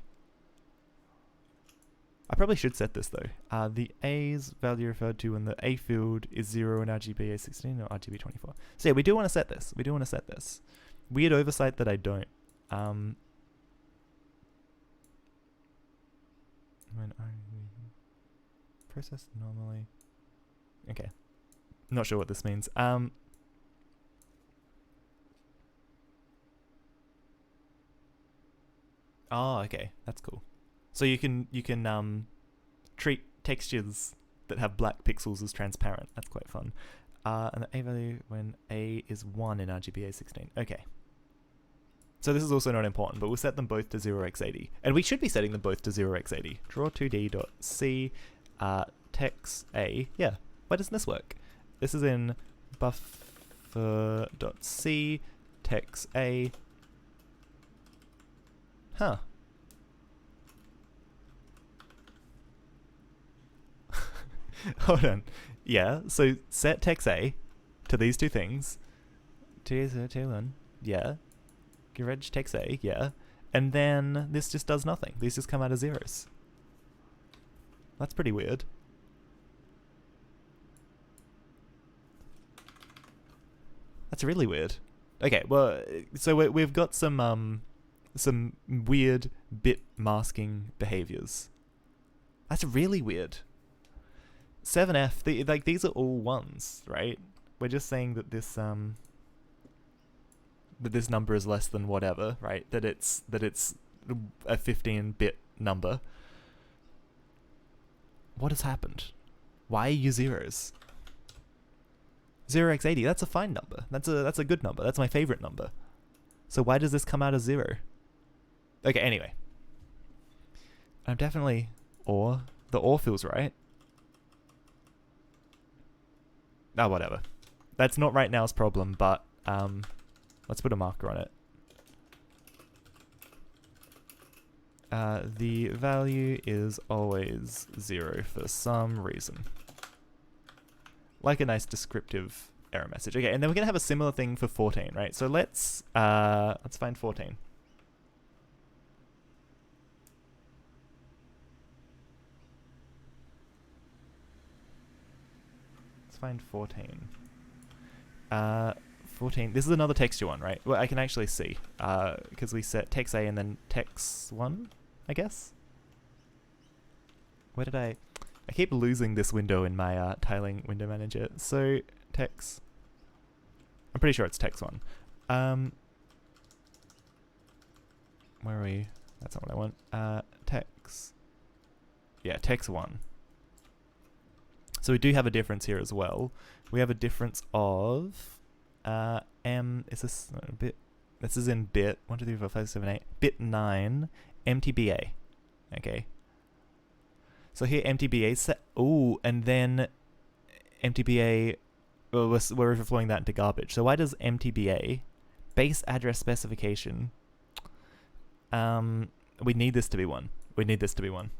I probably should set this though. The A's value referred to when the A field is 0 in RGB A16 or RGB 24. So yeah, we do want to set this. Weird oversight that I don't. When I process normally. Okay. Not sure what this means. Oh, okay. That's cool. So you can treat textures that have black pixels as transparent. That's quite fun. And the A value when A is 1 in RGB A16. Okay. So this is also not important, but we'll set them both to 0x80. And we should be setting them both to 0x80. Draw2d.c text A. Yeah. Why doesn't this work? This is in buffer.c text A. Huh. Hold on. Yeah, so set text A to these two things. 2, 1. Yeah. Reg text A, yeah. And then this just does nothing. These just come out as zeros. That's pretty weird. That's really weird. Okay, well, so we've got some weird bit masking behaviors That's really weird. 7F, like these are all ones, right? We're just saying that this number is less than whatever, right? That it's a 15-bit number. What has happened? Why are you zeros? 0x80, that's a fine number. That's a good number. That's my favorite number. So why does this come out as 0? Okay, anyway. I'm definitely OR. The OR feels right. Oh, whatever. That's not right now's problem, but let's put a marker on it. The value is always 0 for some reason. Like a nice descriptive error message. Okay, and then we're gonna have a similar thing for 14, right? So let's find 14. Let's find 14. 14. This is another texture one, right? Well, I can actually see because we set text A and then text 1, I guess. Where did I keep losing this window in my tiling window manager. So text. I'm pretty sure it's text 1. Where are we? That's not what I want. Text. Yeah, text 1. So we do have a difference here as well. We have a difference of is this a bit? This is in bit 1, 2, 3, 4, 5, 7, 8. Bit 9 MTBA. Okay. So here MTBA set. Ooh, and then MTBA. Well, we're overflowing that into garbage. So why does MTBA base address specification? We need this to be 1. We need this to be 1.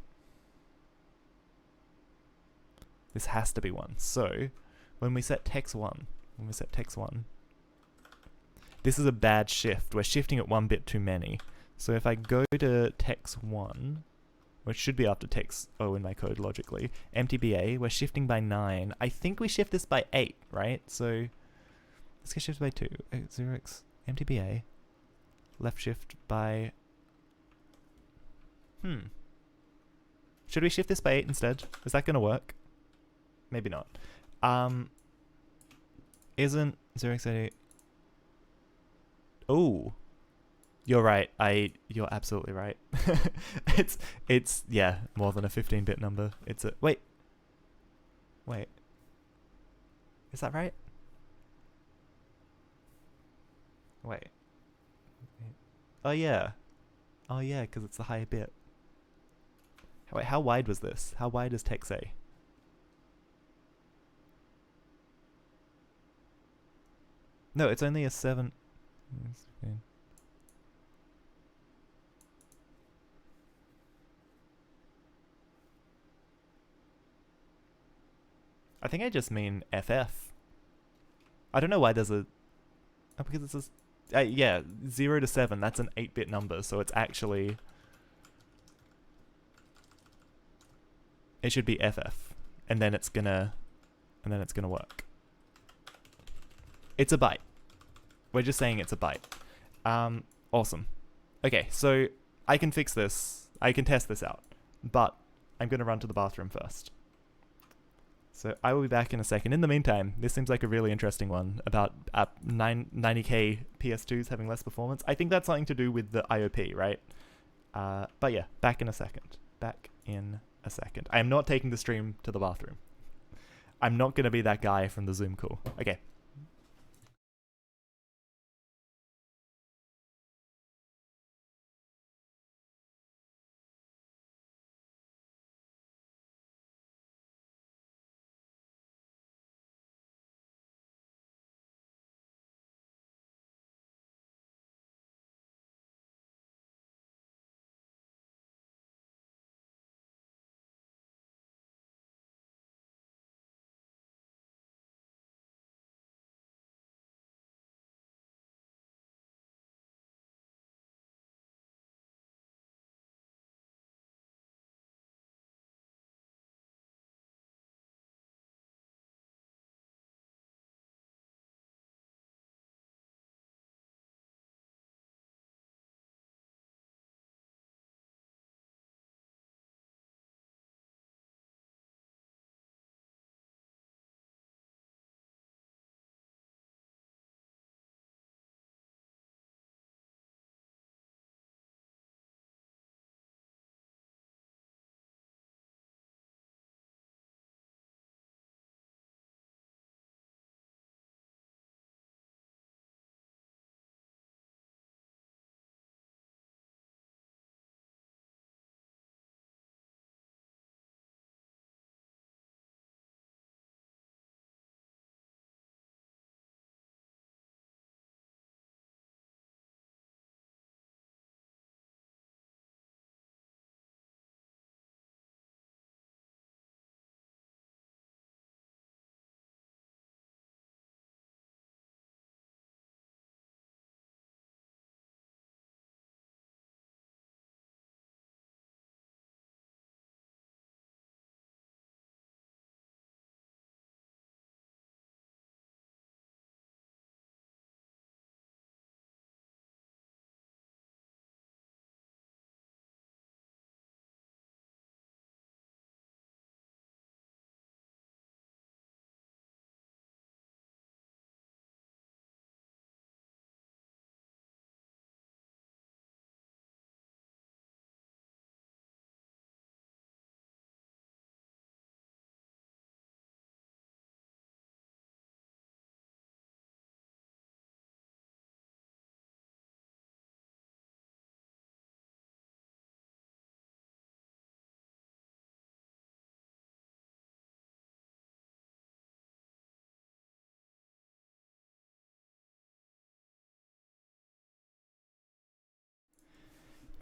This has to be 1. So when we set text 1, this is a bad shift. We're shifting it 1 bit too many. So if I go to text 1, which should be after text O in my code logically, MTBA, we're shifting by 9. I think we shift this by 8, right? So let's get shifted by 2. 0x MTBA, left shift by... Should we shift this by 8 instead? Is that going to work? Maybe not. Isn't 0x88... Oh, you're right. You're absolutely right. It's yeah, more than a 15-bit number. It's a wait. Is that right? Wait. Oh yeah, because it's the higher bit. Wait, how wide was this? How wide is text A? No, it's only a 7. I think I just mean FF. I don't know why there's a... Oh, because it's a... yeah, 0 to 7, that's an 8-bit number, so it's actually... It should be FF, and then it's gonna work. It's a byte. We're just saying it's a byte. Awesome. Okay, so I can fix this. I can test this out, but I'm gonna run to the bathroom first. So I will be back in a second. In the meantime, this seems like a really interesting one about 90k PS2s having less performance. I think that's something to do with the IOP, right? But yeah, back in a second. I am not taking the stream to the bathroom. I'm not going to be that guy from the Zoom call. Okay.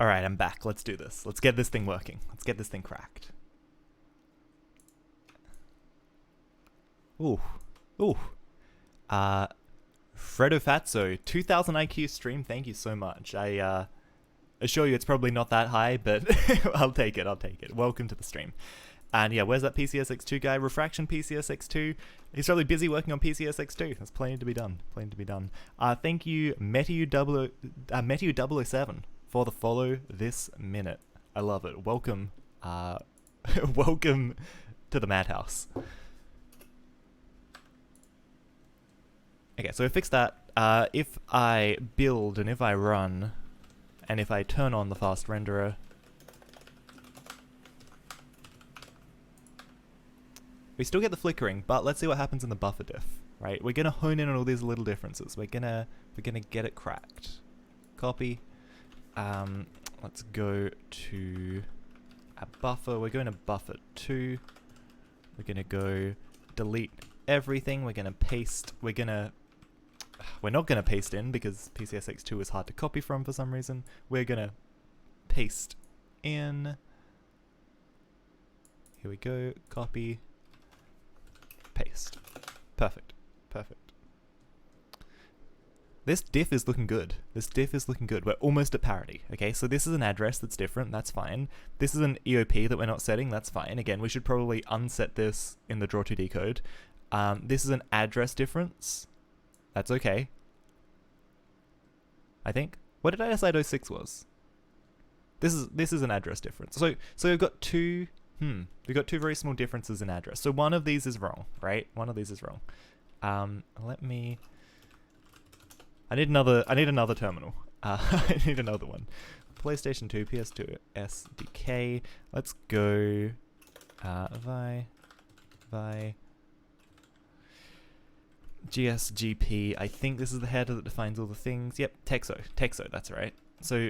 Alright, I'm back. Let's do this. Let's get this thing working. Let's get this thing cracked. Ooh. Ooh. Fredo Fatso, 2000 IQ stream, thank you so much. I assure you it's probably not that high, but I'll take it, I'll take it. Welcome to the stream. And yeah, where's that PCSX2 guy? Refraction PCSX2. He's probably busy working on PCSX2. There's plenty to be done. Plenty to be done. Thank you, Metiu007 for the follow this minute. I love it. Welcome. Welcome to the madhouse. Okay, so we fixed that. If I build and if I run, and if I turn on the fast renderer, we still get the flickering, but let's see what happens in the buffer diff, right? We're gonna hone in on all these little differences. We're gonna get it cracked. Copy. Let's go to a buffer. We're going to buffer 2. We're gonna go delete everything. We're gonna paste. We're not gonna paste in because PCSX2 is hard to copy from for some reason. We're gonna paste in. Here we go. Copy. Paste. Perfect. Perfect. This diff is looking good. This diff is looking good. We're almost at parity. Okay, so this is an address that's different. That's fine. This is an EOP that we're not setting. That's fine. Again, we should probably unset this in the draw2d code. This is an address difference. That's okay. I think. What did I decide 06 was? This is an address difference. So we've got two. We've got two very small differences in address. So one of these is wrong, right? One of these is wrong. I need another terminal. I need another one. PlayStation 2, PS2, SDK. Let's go. Vi. GSGP. I think this is the header that defines all the things. Yep, Texo. That's right. So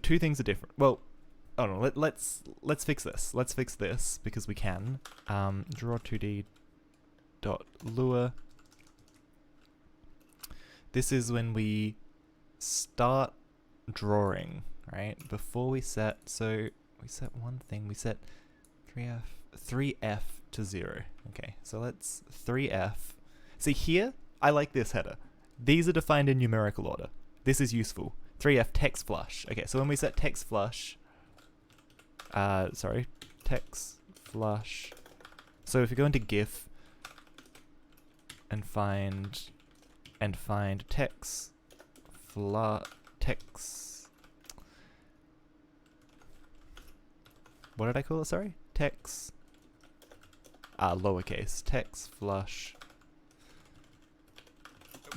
two things are different. Well, oh no. Let's fix this. Let's fix this because we can. Draw2d.lure. This is when we start drawing, right? Before we set, so we set one thing, we set 3F to 0. Okay, so let's 3F. See here, I like this header. These are defined in numerical order. This is useful. 3F text flush. Okay, so when we set text flush, text flush. So if you go into GIF and find text. What did I call it? Sorry, text. Lowercase text flush.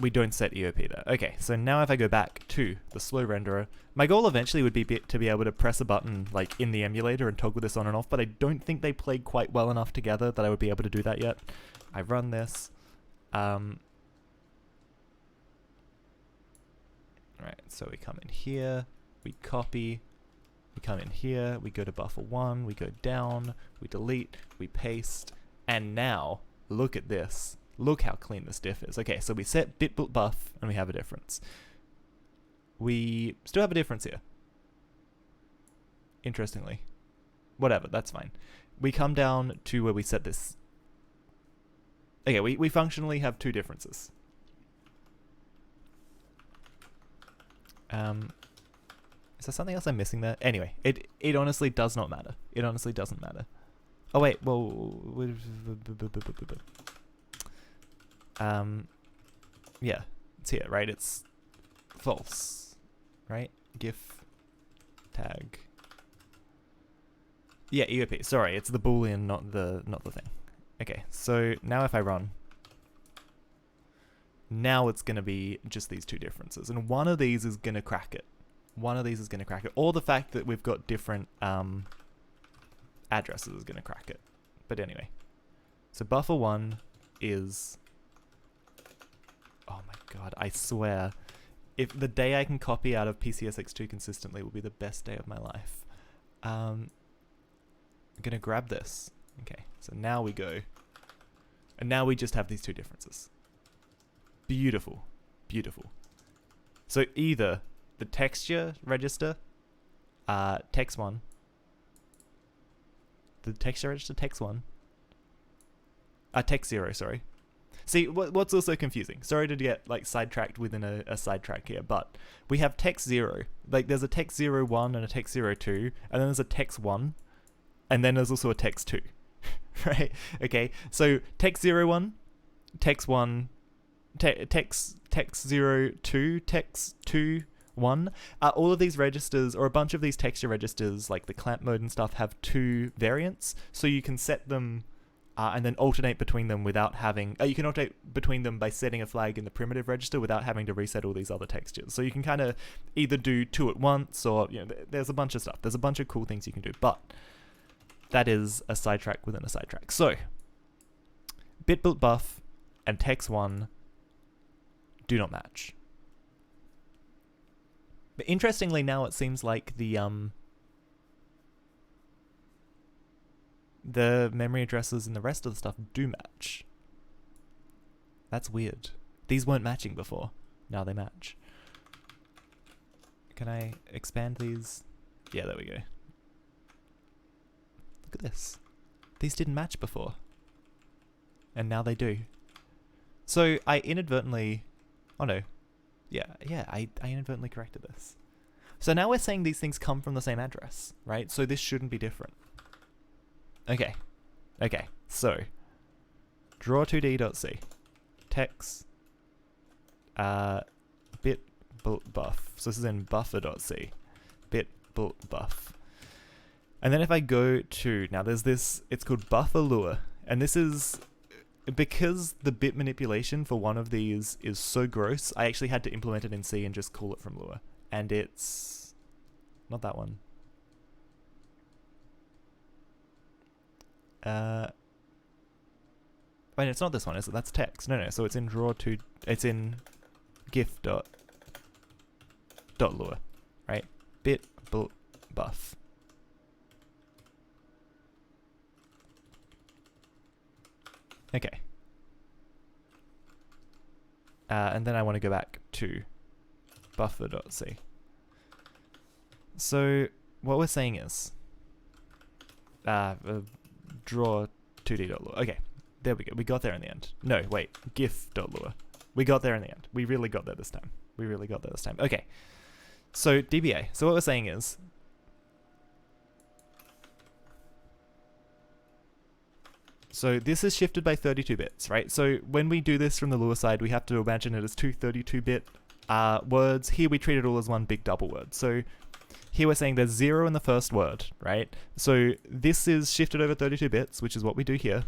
We don't set EOP there. Okay, so now if I go back to the slow renderer, my goal eventually would be to be able to press a button like in the emulator and toggle this on and off, but I don't think they played quite well enough together that I would be able to do that yet. I run this. Right, so we come in here, we copy, we come in here, we go to buffer 1, we go down, we delete, we paste, and now, look at this. Look how clean this diff is. Okay, so we set bitboot buff, and we have a difference. We still have a difference here. Interestingly. Whatever, that's fine. We come down to where we set this. Okay, we functionally have two differences. Is there something else I'm missing there? Anyway, it honestly does not matter. It honestly doesn't matter. Oh wait, well, yeah, it's here, right? It's false, right? GIF tag. Yeah, EOP. Sorry, it's the boolean, not the thing. Okay, so now if I run. Now it's going to be just these two differences. And one of these is going to crack it. One of these is going to crack it. Or the fact that we've got different addresses is going to crack it. But anyway. So buffer 1 is... Oh my god, I swear. If the day I can copy out of PCSX2 consistently will be the best day of my life. I'm going to grab this. Okay, so now we go. And now we just have these two differences. Beautiful. Beautiful. So either the texture register, text 1. The texture register text 1. Text 0, sorry. See, what's also confusing, sorry to get like sidetracked within a sidetrack here, but we have text 0. Like there's a text 01 and a text 02, and then there's a text 1, and then there's also a text 2. Right? Okay, so text 01, text 1, text 02, text 2, 1. All of these registers, or a bunch of these texture registers, like the clamp mode and stuff, have 2 variants, so you can set them and then alternate between them without having... you can alternate between them by setting a flag in the primitive register without having to reset all these other textures. So you can kind of either do 2 at once, or there's a bunch of stuff. There's a bunch of cool things you can do, but that is a sidetrack within a sidetrack. So, bit-built buff and text 1 do not match. But interestingly, now it seems like the memory addresses and the rest of the stuff do match. That's weird. These weren't matching before. Now they match. Can I expand these? Yeah, there we go. Look at this. These didn't match before. And now they do. So I inadvertently... Oh no. I inadvertently corrected this. So now we're saying these things come from the same address, right? So this shouldn't be different. Okay, so draw2d.c text bit buff. So this is in buffer.c bit buff. And then if I go to, now there's this, it's called buffer lure, and this is because the bit manipulation for one of these is so gross, I actually had to implement it in C and just call it from lure. And it's not that one. Wait, it's not this one, is it? That's text. No, so it's in draw2, it's in gif dot lure, right? Bit buff. Okay. And then I want to go back to buffer.c. So what we're saying is draw 2d.lure. Okay, there we go. We got there in the end. No, wait, gif.lure. We got there in the end. We really got there this time. Okay, so DBA. So what we're saying is so this is shifted by 32 bits, right? So when we do this from the lure side, we have to imagine it as two 32-bit words. Here we treat it all as one big double word. So here we're saying there's 0 in the first word, right? So this is shifted over 32 bits, which is what we do here.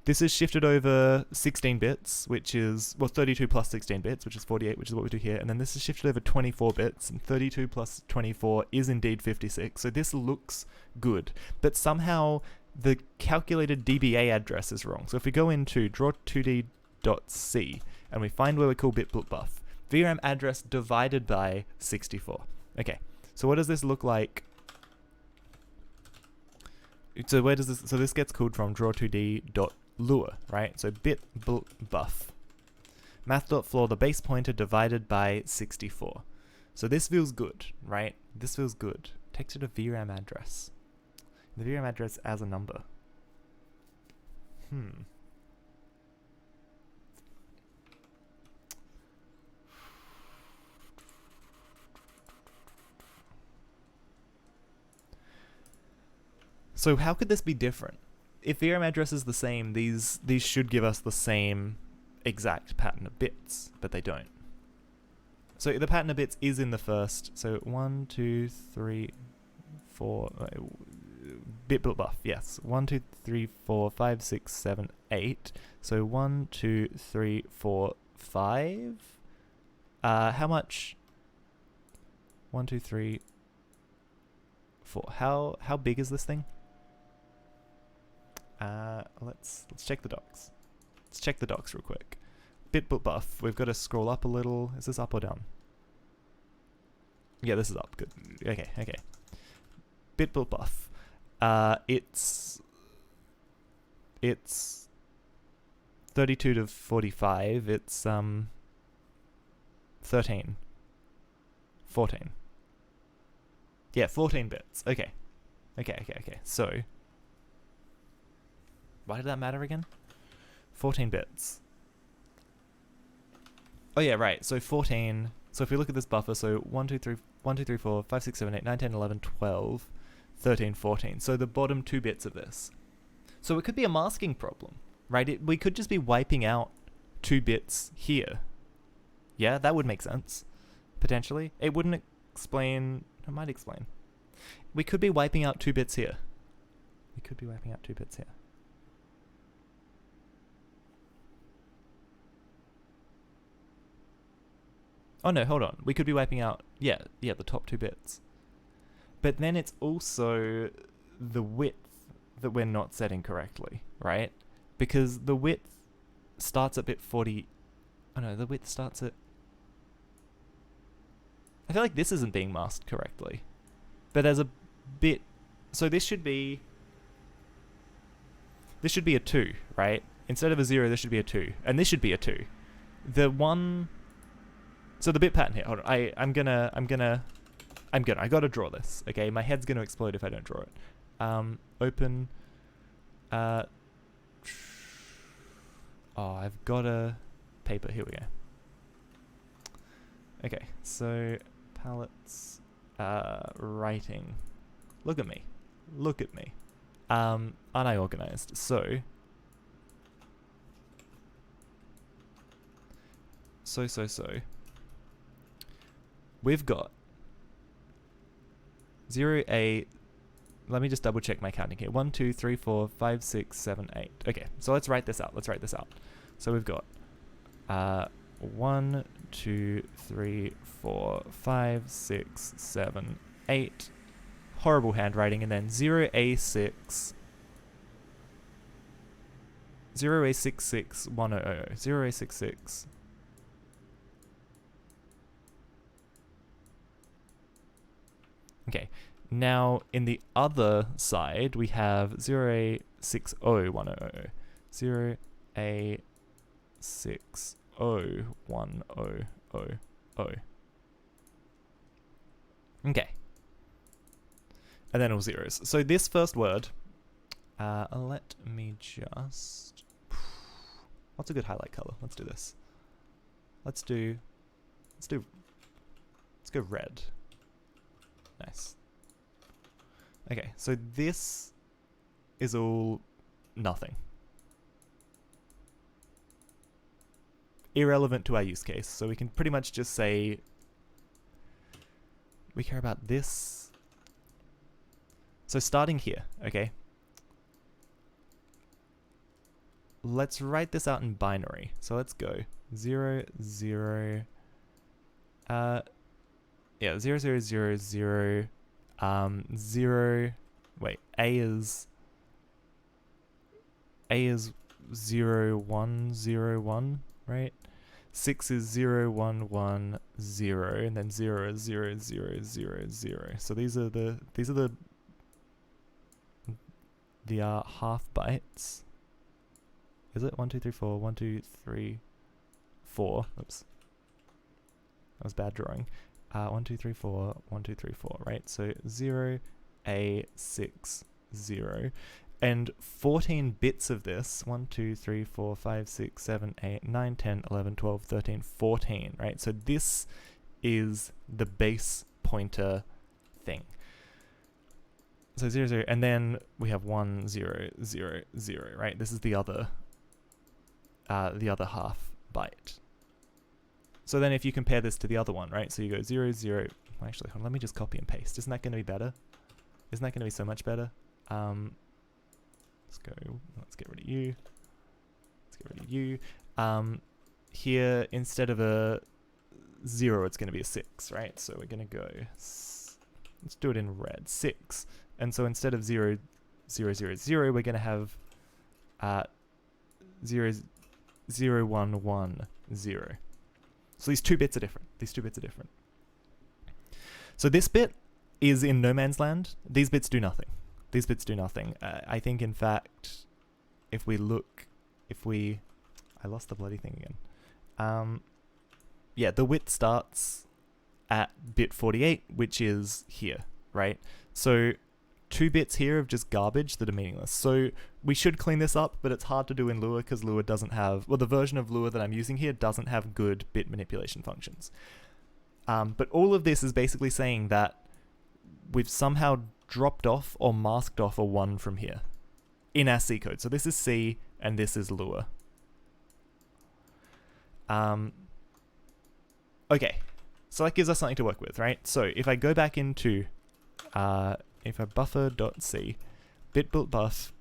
This is shifted over 16 bits, which is, well, 32 plus 16 bits, which is 48, which is what we do here. And then this is shifted over 24 bits, and 32 plus 24 is indeed 56. So this looks good, but somehow the calculated DBA address is wrong. So if we go into draw2d.c and we find where we call bit.buff, VRAM address divided by 64. Okay, so what does this look like? So where does this, so this gets called from draw2d.lure, right? So bit.buff. Math.floor, the base pointer divided by 64. So this feels good, right? This feels good. Texture to VRAM address. The VRAM address as a number. So how could this be different? If VRAM address is the same, these should give us the same exact pattern of bits, but they don't. So the pattern of bits is in the first. So 1, 2, 3, 4. Bit.buff, yes. 1, 2, 3, 4, 5, 6, 7, 8. So 1, 2, 3, 4, 5. How much? 1, 2, 3, 4. How big is this thing? Let's check the docs. Let's check the docs real quick. Bit.buff. We've got to scroll up a little. Is this up or down? Yeah, this is up. Good. Okay. Bit.buff. It's 32 to 45. It's 13. 14. Yeah, 14 bits. Okay. So, why did that matter again? 14 bits. Oh yeah, right. So 14. So if we look at this buffer, so 1, 2, 3, 1, 2, 3, 4, 5, 6, 7, 8, 9, 10, 11, 12, 13, 14. So the bottom 2 bits of this. So it could be a masking problem, right? We could just be wiping out 2 bits here. Yeah, that would make sense, potentially. It wouldn't explain... It might explain. We could be wiping out 2 bits here. Oh no, hold on. We could be wiping out, yeah, the top 2 bits. But then it's also the width that we're not setting correctly, right? Because the width starts at bit 40. Oh no, the width starts at... I feel like this isn't being masked correctly. But there's a bit... So this should be a 2, right? Instead of a 0, this should be a 2. And this should be a 2. The one... So the bit pattern here, hold on, I gotta draw this, okay? My head's gonna explode if I don't draw it. Open, oh, I've got a paper, here we go. Okay, so, palettes, writing, look at me, aren't I organized? So, we've got 0A, let me just double check my counting here. 1, 2, 3, 4, 5, 6, 7, 8. Okay, so let's write this out. So we've got 1, 2, 3, 4, 5, 6, 7, 8. Horrible handwriting, and then 0A6, 0A66, 1000, 0A66. Okay, now in the other side we have 0A601000, 0A601000. Okay. And then all zeros. So this first word, let me just... What's a good highlight color? Let's do this. Let's go red. Nice. Okay, so this is all nothing. Irrelevant to our use case, so we can pretty much just say we care about this. So starting here, okay? Let's write this out in binary. So let's go 0, 0, 0, 0, 0, 0, 0, wait, A is 0, 1, 0, 1, right? 6 is 0, 1, 1, 0, and then 0 is 0, 0, 0, 0. So these are the half bytes. Is it 1, 2, 3, 4, 1, 2, 3, 4? Oops, that was bad drawing. 1, 2, 3, 4, 1, 2, 3, 4, right? So 0, A, 6, 0. And 14 bits of this, 1, 2, 3, 4, 5, 6, 7, 8, 9, 10, 11, 12, 13, 14, right? So this is the base pointer thing. So 0, 0, and then we have 1, 0, 0, 0, right? This is the other half byte. So then if you compare this to the other one, right? So you go 0, 0, well, actually, hold on, let me just copy and paste. Isn't that going to be better? Isn't that going to be so much better? Let's get rid of you. Here, instead of a 0, it's going to be a 6, right? So we're going to go, let's do it in red, 6. And so instead of 0, 0, 0, 0, we're going to have 0, 0, 1, 1, 0. So these 2 bits are different. So this bit is in no man's land. These bits do nothing. I think, in fact, if we look, I lost the bloody thing again. Yeah, the width starts at bit 48, which is here, right? So 2 bits here of just garbage that are meaningless. So we should clean this up, but it's hard to do in Lua because Lua doesn't have, well, the version of Lua that I'm using here doesn't have good bit manipulation functions. But all of this is basically saying that we've somehow dropped off or masked off a 1 from here in our C code. So this is C and this is Lua. Okay, so that gives us something to work with, right? So if I go back into, if I buffer.c, bit built buff,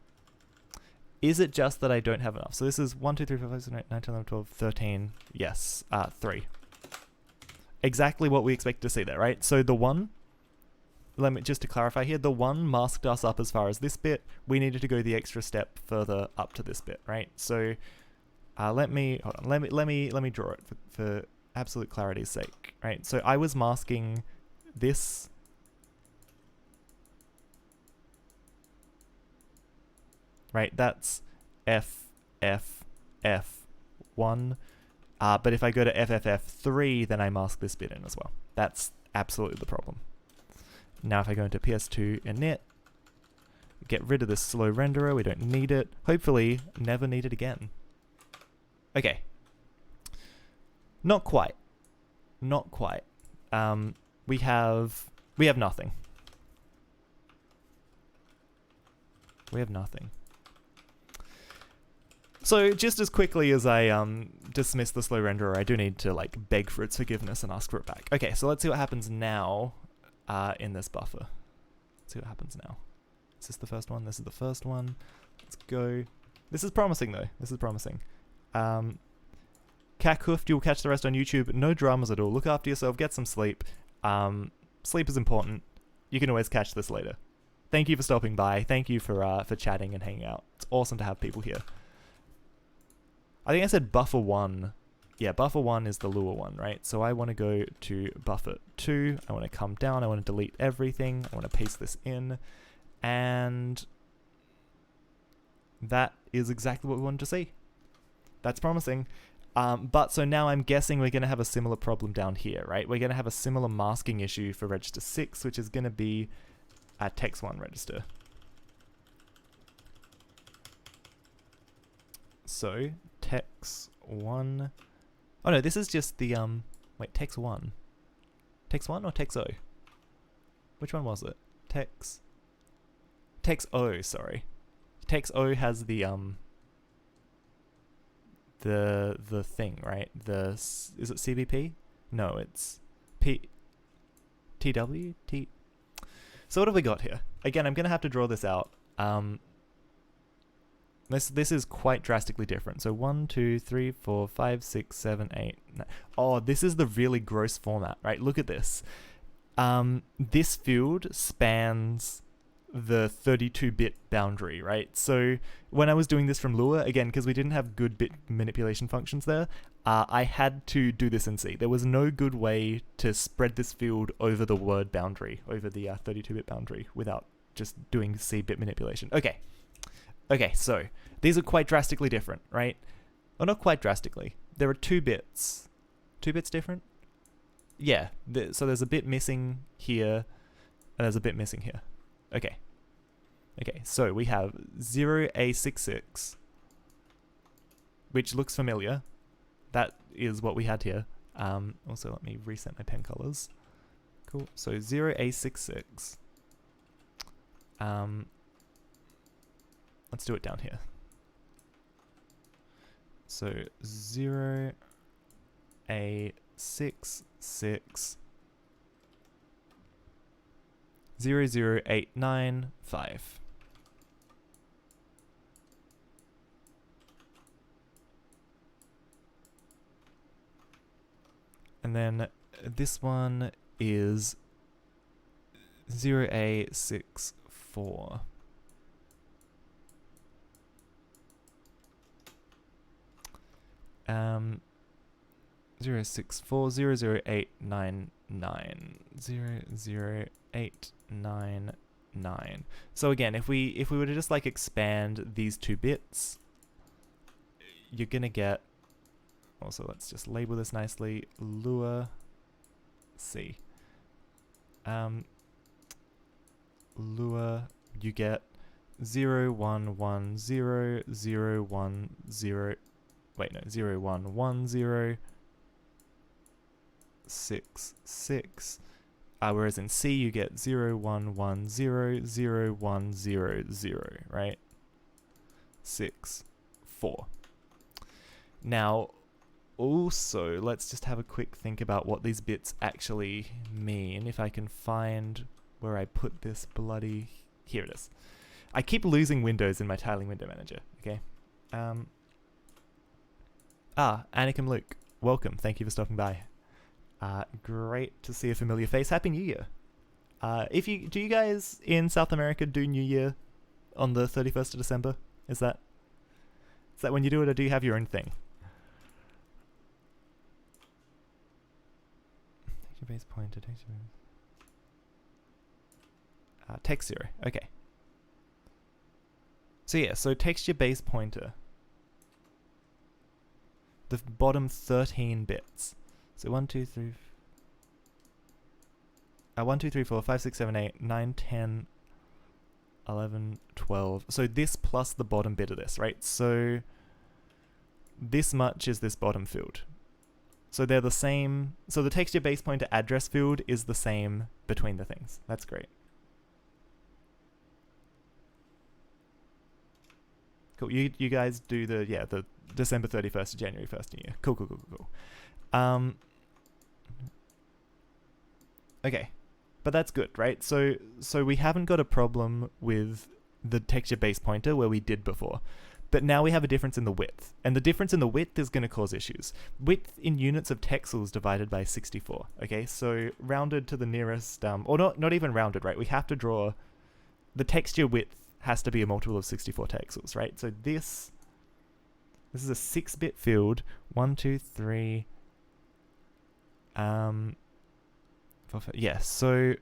is it just that I don't have enough? So this is 1, 2, 3, 4, 5, 6, 7, 8, 9, 10, 11, 12, 13, yes, 3. Exactly what we expect to see there, right? So the 1, let me just to clarify here, the 1 masked us up as far as this bit. We needed to go the extra step further up to this bit, right? So let me draw it for absolute clarity's sake, right? So I was masking this, right? That's F, F, F, 1. But if I go to FFF3, then I mask this bit in as well. That's absolutely the problem. Now if I go into PS2 init, get rid of this slow renderer, we don't need it. Hopefully, never need it again. Okay. Not quite. Not quite. We have nothing. We have nothing. So just as quickly as I dismiss the slow renderer, I do need to like beg for its forgiveness and ask for it back. Okay, so let's see what happens now in this buffer. Let's see what happens now. Is this the first one? This is the first one. Let's go. This is promising though. This is promising. Catchup, you'll catch the rest on YouTube. No dramas at all. Look after yourself. Get some sleep. Sleep is important. You can always catch this later. Thank you for stopping by. Thank you for chatting and hanging out. It's awesome to have people here. I think I said buffer 1. Yeah, buffer 1 is the Lua one, right? So I want to go to buffer 2. I want to come down. I want to delete everything. I want to paste this in. And that is exactly what we wanted to see. That's promising. But so now I'm guessing we're going to have a similar problem down here, right? We're going to have a similar masking issue for register 6, which is going to be our text1 register. So text1. Oh no, this is just the wait, text1. Text1 or text0? Which one was it? Text0, sorry. Text0 has the thing, right? Is it CBP? No, it's TW? So what have we got here? Again, I'm going to have to draw this out. This is quite drastically different. So 1, 2, 3, 4, 5, 6, 7, 8, 9. Oh, this is the really gross format, right? Look at this. This field spans the 32-bit boundary, right? So when I was doing this from Lua, again, because we didn't have good bit manipulation functions there, I had to do this in C. There was no good way to spread this field over the word boundary, over the 32-bit boundary, without just doing C bit manipulation. Okay, so these are quite drastically different, right? Well, not quite drastically. There are 2 bits. 2 bits different? Yeah, so there's a bit missing here, and there's a bit missing here. Okay, so we have 0A66, which looks familiar. That is what we had here. Also, let me reset my pen colors. Cool, so 0A66. Let's do it down here. So 0A66 00895. And then this one is 0A64. 064 00899 00899. So again, if we were to just like expand these 2 bits, you're gonna get. Also, let's just label this nicely. Lua C. Lua, you get 0, 1, 1, 0, 0, 1, 0. Wait, no, 0, 1, 1, 0, 6, 6. Whereas in C you get 0, 1, 1, 0, 0, 1, 0, 0, right? 6, 4. Now, also, let's just have a quick think about what these bits actually mean. If I can find where I put this bloody... Here it is. I keep losing windows in my tiling window manager, okay? Anakim Luke, welcome. Thank you for stopping by. Great to see a familiar face. Happy New Year. Do you guys in South America do New Year on the 31st of December? Is that when you do it, or do you have your own thing? Texture base pointer, texture base. Text 0. Okay. So yeah, so texture base pointer. The bottom 13 bits. So 1, 2, 3, 4, 5, 6, 7, 8, 9, 10, 11, 12. So this plus the bottom bit of this, right? So this much is this bottom field. So they're the same. So the texture base pointer address field is the same between the things. That's great. Cool. You guys do the December 31st to January 1st New Year. Cool. Okay. But that's good, right? So we haven't got a problem with the texture base pointer where we did before. But now we have a difference in the width. And the difference in the width is going to cause issues. Width in units of texels divided by 64. Okay, so rounded to the nearest, or not even rounded, right? We have to draw, the texture width has to be a multiple of 64 texels, right? So this is a 6-bit field. 1, 2, 3. Yeah, so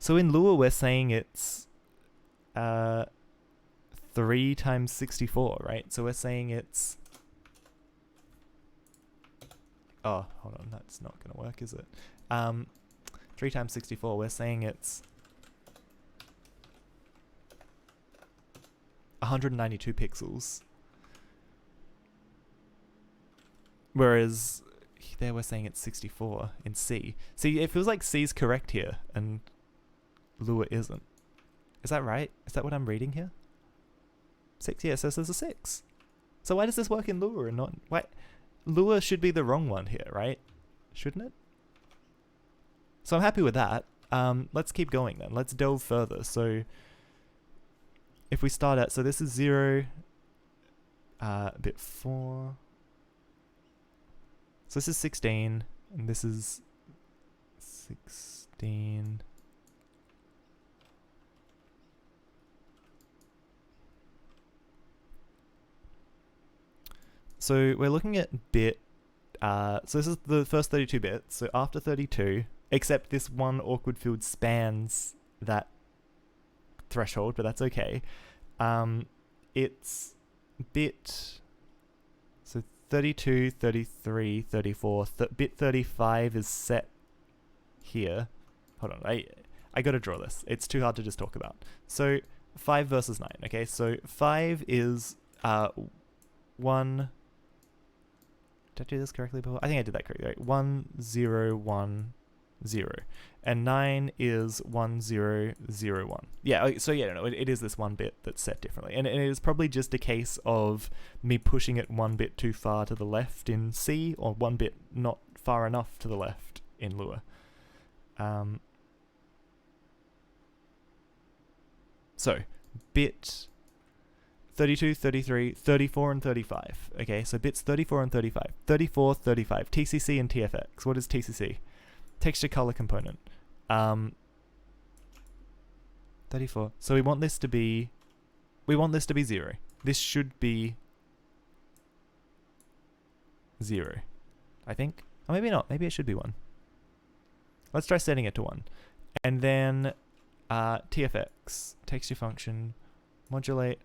in Lua we're saying it's 3 times 64, right? So we're saying it's... Oh, hold on, that's not going to work, is it? 3 times 64, we're saying it's 192 pixels. Whereas there we're saying it's 64 in C. See, it feels like C's correct here, and Lua isn't. Is that right? Is that what I'm reading here? 6, yeah, so there's a 6. So why does this work in Lua and not... Why? Lua should be the wrong one here, right? Shouldn't it? So I'm happy with that. Let's keep going then. Let's delve further. So if we start at... So this is 0, bit 4... So this is 16, and this is 16. So we're looking at bit, so this is the first 32 bits, so after 32, except this one awkward field spans that threshold, but that's okay. It's bit... 32, 33, 34, bit 35 is set here. Hold on, I gotta draw this. It's too hard to just talk about. So 5 versus 9, okay? So 5 is 1... Did I do this correctly before? I think I did that correctly, right? 1, 0, 1, 0. And 9 is 1, 0, 0, 1. Yeah, so yeah, no, it is this one bit that's set differently. And it is probably just a case of me pushing it one bit too far to the left in C, or one bit not far enough to the left in Lua. So, bit 32, 33, 34, and 35. Okay, so bits 34 and 35. 34, 35. TCC and TFX. What is TCC? Texture color component. 34. So we want this to be 0. This should be 0, I think. Or maybe not. Maybe it should be 1. Let's try setting it to 1. And then TFX, texture function, modulate.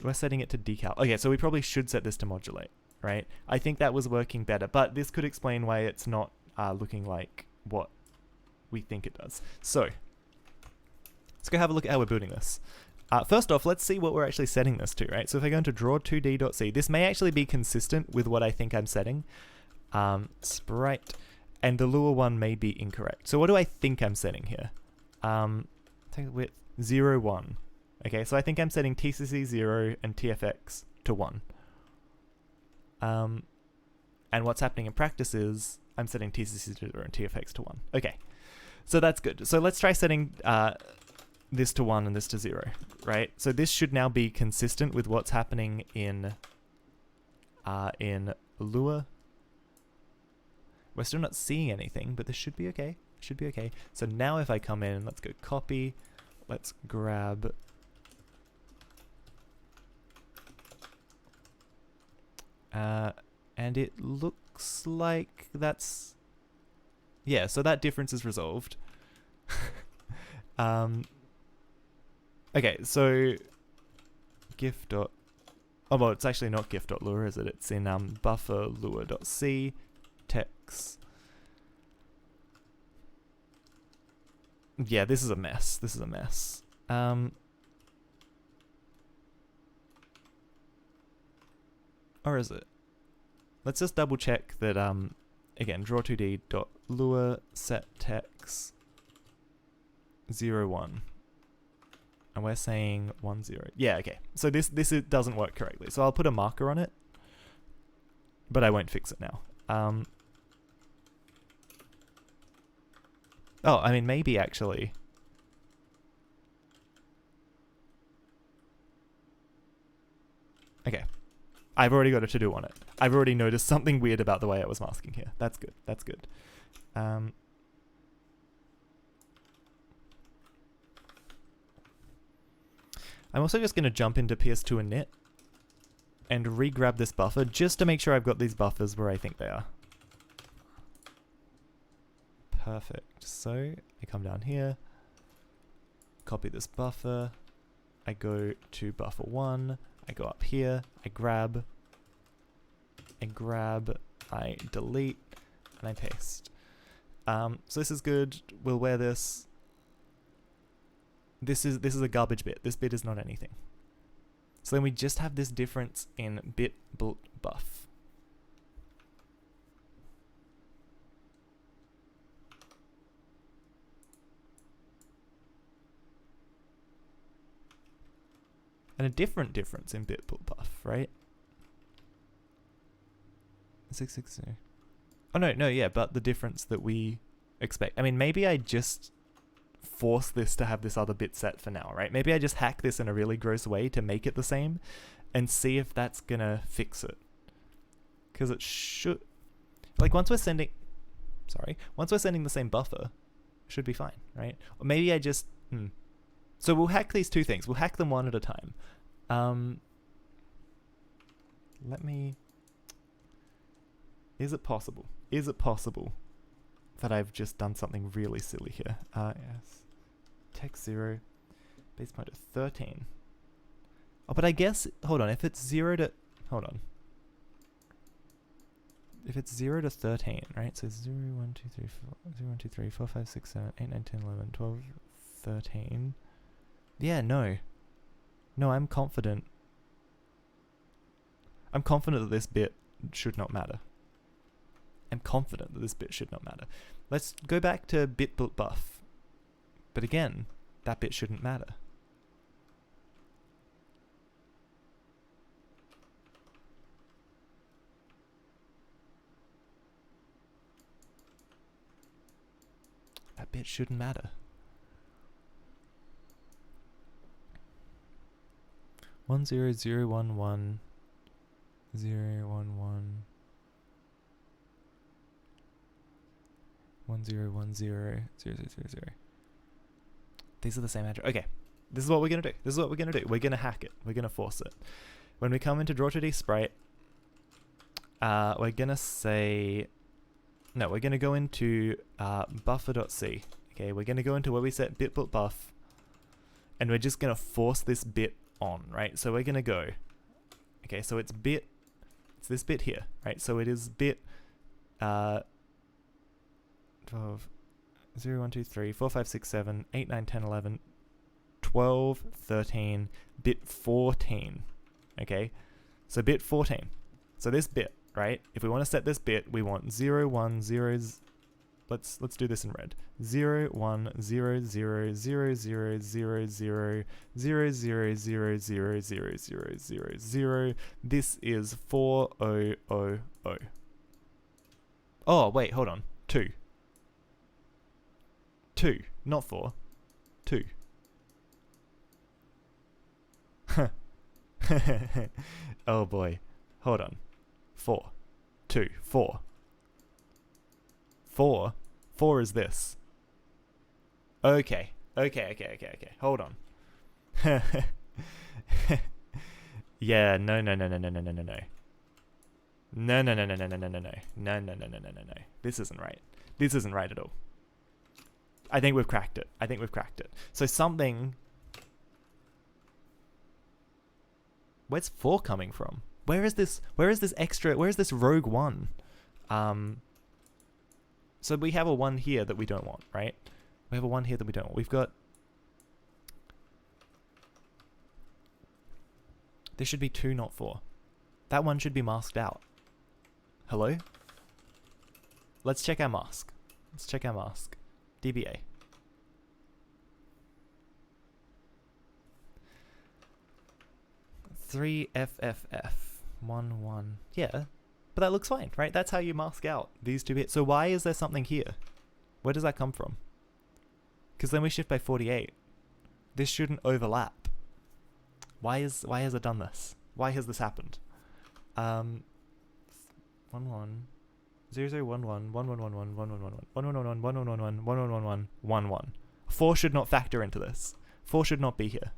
We're setting it to decal. Okay, so we probably should set this to modulate, right? I think that was working better, but this could explain why it's not looking like what we think it does. So let's go have a look at how we're building this. First off, let's see what we're actually setting this to, right? So if I go into draw2d.c, this may actually be consistent with what I think I'm setting. Sprite, and the Lua one may be incorrect. So what do I think I'm setting here? Take the width 0, 1. Okay, so I think I'm setting TCC 0 and TFX to 1. And what's happening in practice is I'm setting TCC 0 and TFX to 1. Okay, so that's good. So let's try setting this to 1 and this to 0, right? So this should now be consistent with what's happening in Lua. We're still not seeing anything, but this should be okay. Should be okay. So now if I come in, let's go copy, let's grab and it looks like that's, yeah, so that difference is resolved. Okay, so gif dot, oh well, it's actually not gif.lua, is it? It's in buffer lua.c text. Yeah, this is a mess. This is a mess. Or is it? Let's just double check that, again, draw2d.lua set text 0, 1. And we're saying 1, 0. Yeah, okay. So this doesn't work correctly. So I'll put a marker on it, but I won't fix it now. Oh, I mean, maybe actually. Okay. I've already got a to-do on it. I've already noticed something weird about the way I was masking here. That's good. That's good. I'm also just going to jump into PS2 and knit and re-grab this buffer just to make sure I've got these buffers where I think they are. Perfect. So I come down here, copy this buffer, I go to buffer 1, I go up here, I grab, I delete, and I paste. So this is good. We'll wear this. This is a garbage bit. This bit is not anything. So then we just have this difference in bit bolt buff. And a different difference in bit bolt buff, right? 660. Oh no, yeah, but the difference that we expect. I mean, maybe I just force this to have this other bit set for now, right? Maybe I just hack this in a really gross way to make it the same and see if that's gonna fix it. Because it should, like, once we're sending the same buffer, it should be fine, right? Or maybe I just, So we'll hack these two things. We'll hack them one at a time. Is it possible? Is it possible that I've just done something really silly here? Yes. Text 0, base pointer 13. Oh, but I guess, hold on, if it's 0 to, hold on. If it's 0 to 13, right? So 0, 1, 2, 3, 4, 0, 1, 2, 3, 4, 5, 6, 7, 8, 9, 10, 11, 12, 13. Yeah, no. No, I'm confident. I'm confident that this bit should not matter. I'm confident that this bit should not matter. Let's go back to bit bolt buff. But again, that bit shouldn't matter. That bit shouldn't matter. 1 0 0 1 1 0 1 1 1 0 1 0 0 0 0. These are the same address. Okay, this is what we're gonna do. This is what we're gonna do. We're gonna hack it. We're gonna force it. When we come into draw2d sprite, we're gonna say, no, we're gonna go into buffer.c. Okay, we're gonna go into where we set bit bolt buff, and we're just gonna force this bit on, right? So we're gonna go, okay, so it's this bit here, right? So it is bit 12, 0, 1, 2, 3, 4, 5, 6, 7, 8, 9, 10, 11, 12, 13, bit 14. Okay, so bit 14. So this bit, right? If we want to set this bit, we want 0, 1, 0. Let's do this in red. 0, 1, 0, 0, 0, 0, 0, 0, 0, 0, 0, 0, 0, 0, 0, 0. This is 4, 0, 0, 0. Oh, wait, hold on. 2. 2, not 4. 2. Oh boy. Hold on. 4. 2. 4. 4? 4 is this. Okay. Okay. Hold on. Yeah, no. No. This isn't right. This isn't right at all. I think we've cracked it. So something... Where's 4 coming from? Where is this rogue 1? So we have a 1 here that we don't want, right? We have a 1 here that we don't want. We've got... There should be 2, not 4. That 1 should be masked out. Hello? Let's check our mask. DBA. Three FFF 1 1. Yeah, but that looks fine, right? That's how you mask out these 2 bits. So why is there something here? Where does that come from? Because then we shift by 48. This shouldn't overlap. Why has it done this? Why has this happened? 1 1 0 0 1 1 1 1 1 1 1 1 1 1 1 1 1 1 1 1 1 1 1 1 1 1 1. 4 should not factor into this. 4 should not be here.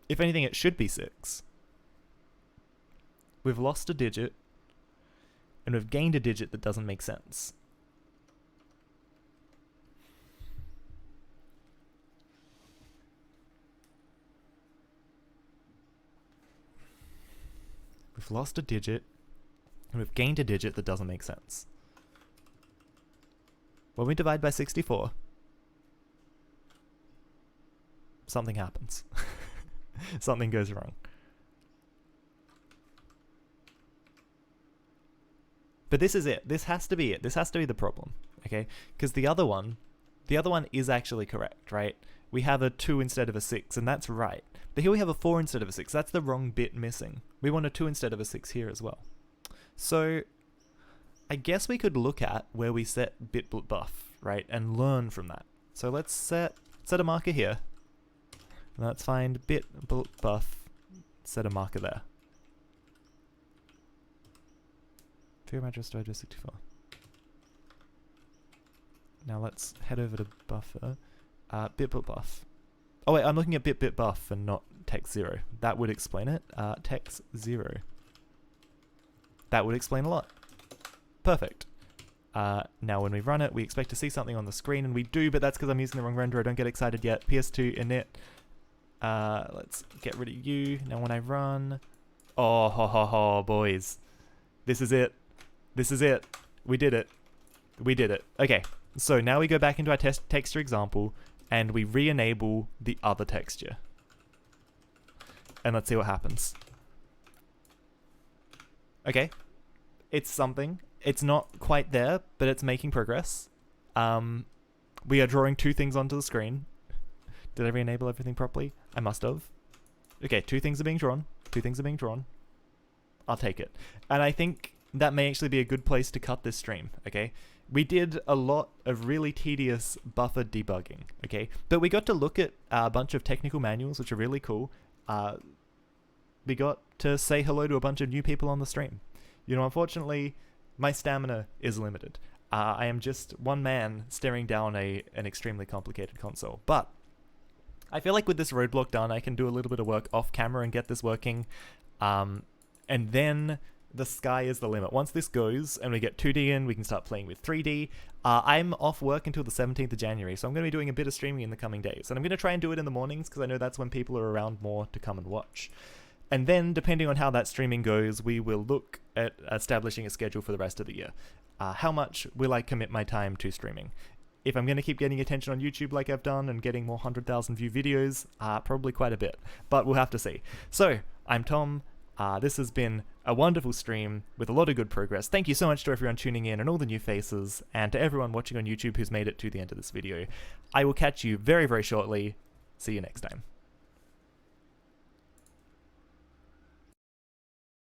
If anything, it should be 6. We've lost a digit, and we've gained a digit that doesn't make sense. We've lost a digit, and we've gained a digit that doesn't make sense. When we divide by 64, something happens. Something goes wrong. But this is it. This has to be it. This has to be the problem, okay? Because the other one is actually correct, right? We have a 2 instead of a 6, and that's right. But here we have a 4 instead of a 6. That's the wrong bit missing. We want a 2 instead of a 6 here as well. So I guess we could look at where we set bit buff, right? And learn from that. So let's set a marker here. And let's find bit buff, set a marker there. 3 address divided by 64. Now let's head over to buffer. Bit buff. Oh wait, I'm looking at bit buff and not text 0. That would explain it. Text 0. That would explain a lot. Perfect. Now when we run it, we expect to see something on the screen, and we do, but that's because I'm using the wrong renderer. Don't get excited yet. PS2 init. Let's get rid of you. Now when I run... Oh, ho, boys. This is it. We did it. Okay, so now we go back into our texture example, and we re-enable the other texture. And let's see what happens. Okay. It's something. It's not quite there, but it's making progress. We are drawing 2 things onto the screen. Did I re-enable everything properly? I must have. Okay, 2 things are being drawn. I'll take it. And I think that may actually be a good place to cut this stream, okay? We did a lot of really tedious buffer debugging, okay? But we got to look at a bunch of technical manuals, which are really cool. We got to say hello to a bunch of new people on the stream. You know, unfortunately, my stamina is limited. I am just one man staring down an extremely complicated console. But I feel like with this roadblock done, I can do a little bit of work off camera and get this working. And then the sky is the limit. Once this goes and we get 2D in, we can start playing with 3D. I'm off work until the 17th of January, so I'm going to be doing a bit of streaming in the coming days. And I'm going to try and do it in the mornings because I know that's when people are around more to come and watch. And then, depending on how that streaming goes, we will look at establishing a schedule for the rest of the year. How much will I commit my time to streaming? If I'm going to keep getting attention on YouTube like I've done and getting more 100,000 view videos, probably quite a bit. But we'll have to see. So, I'm Tom. This has been a wonderful stream with a lot of good progress. Thank you so much to everyone tuning in and all the new faces, and to everyone watching on YouTube who's made it to the end of this video. I will catch you very, very shortly. See you next time.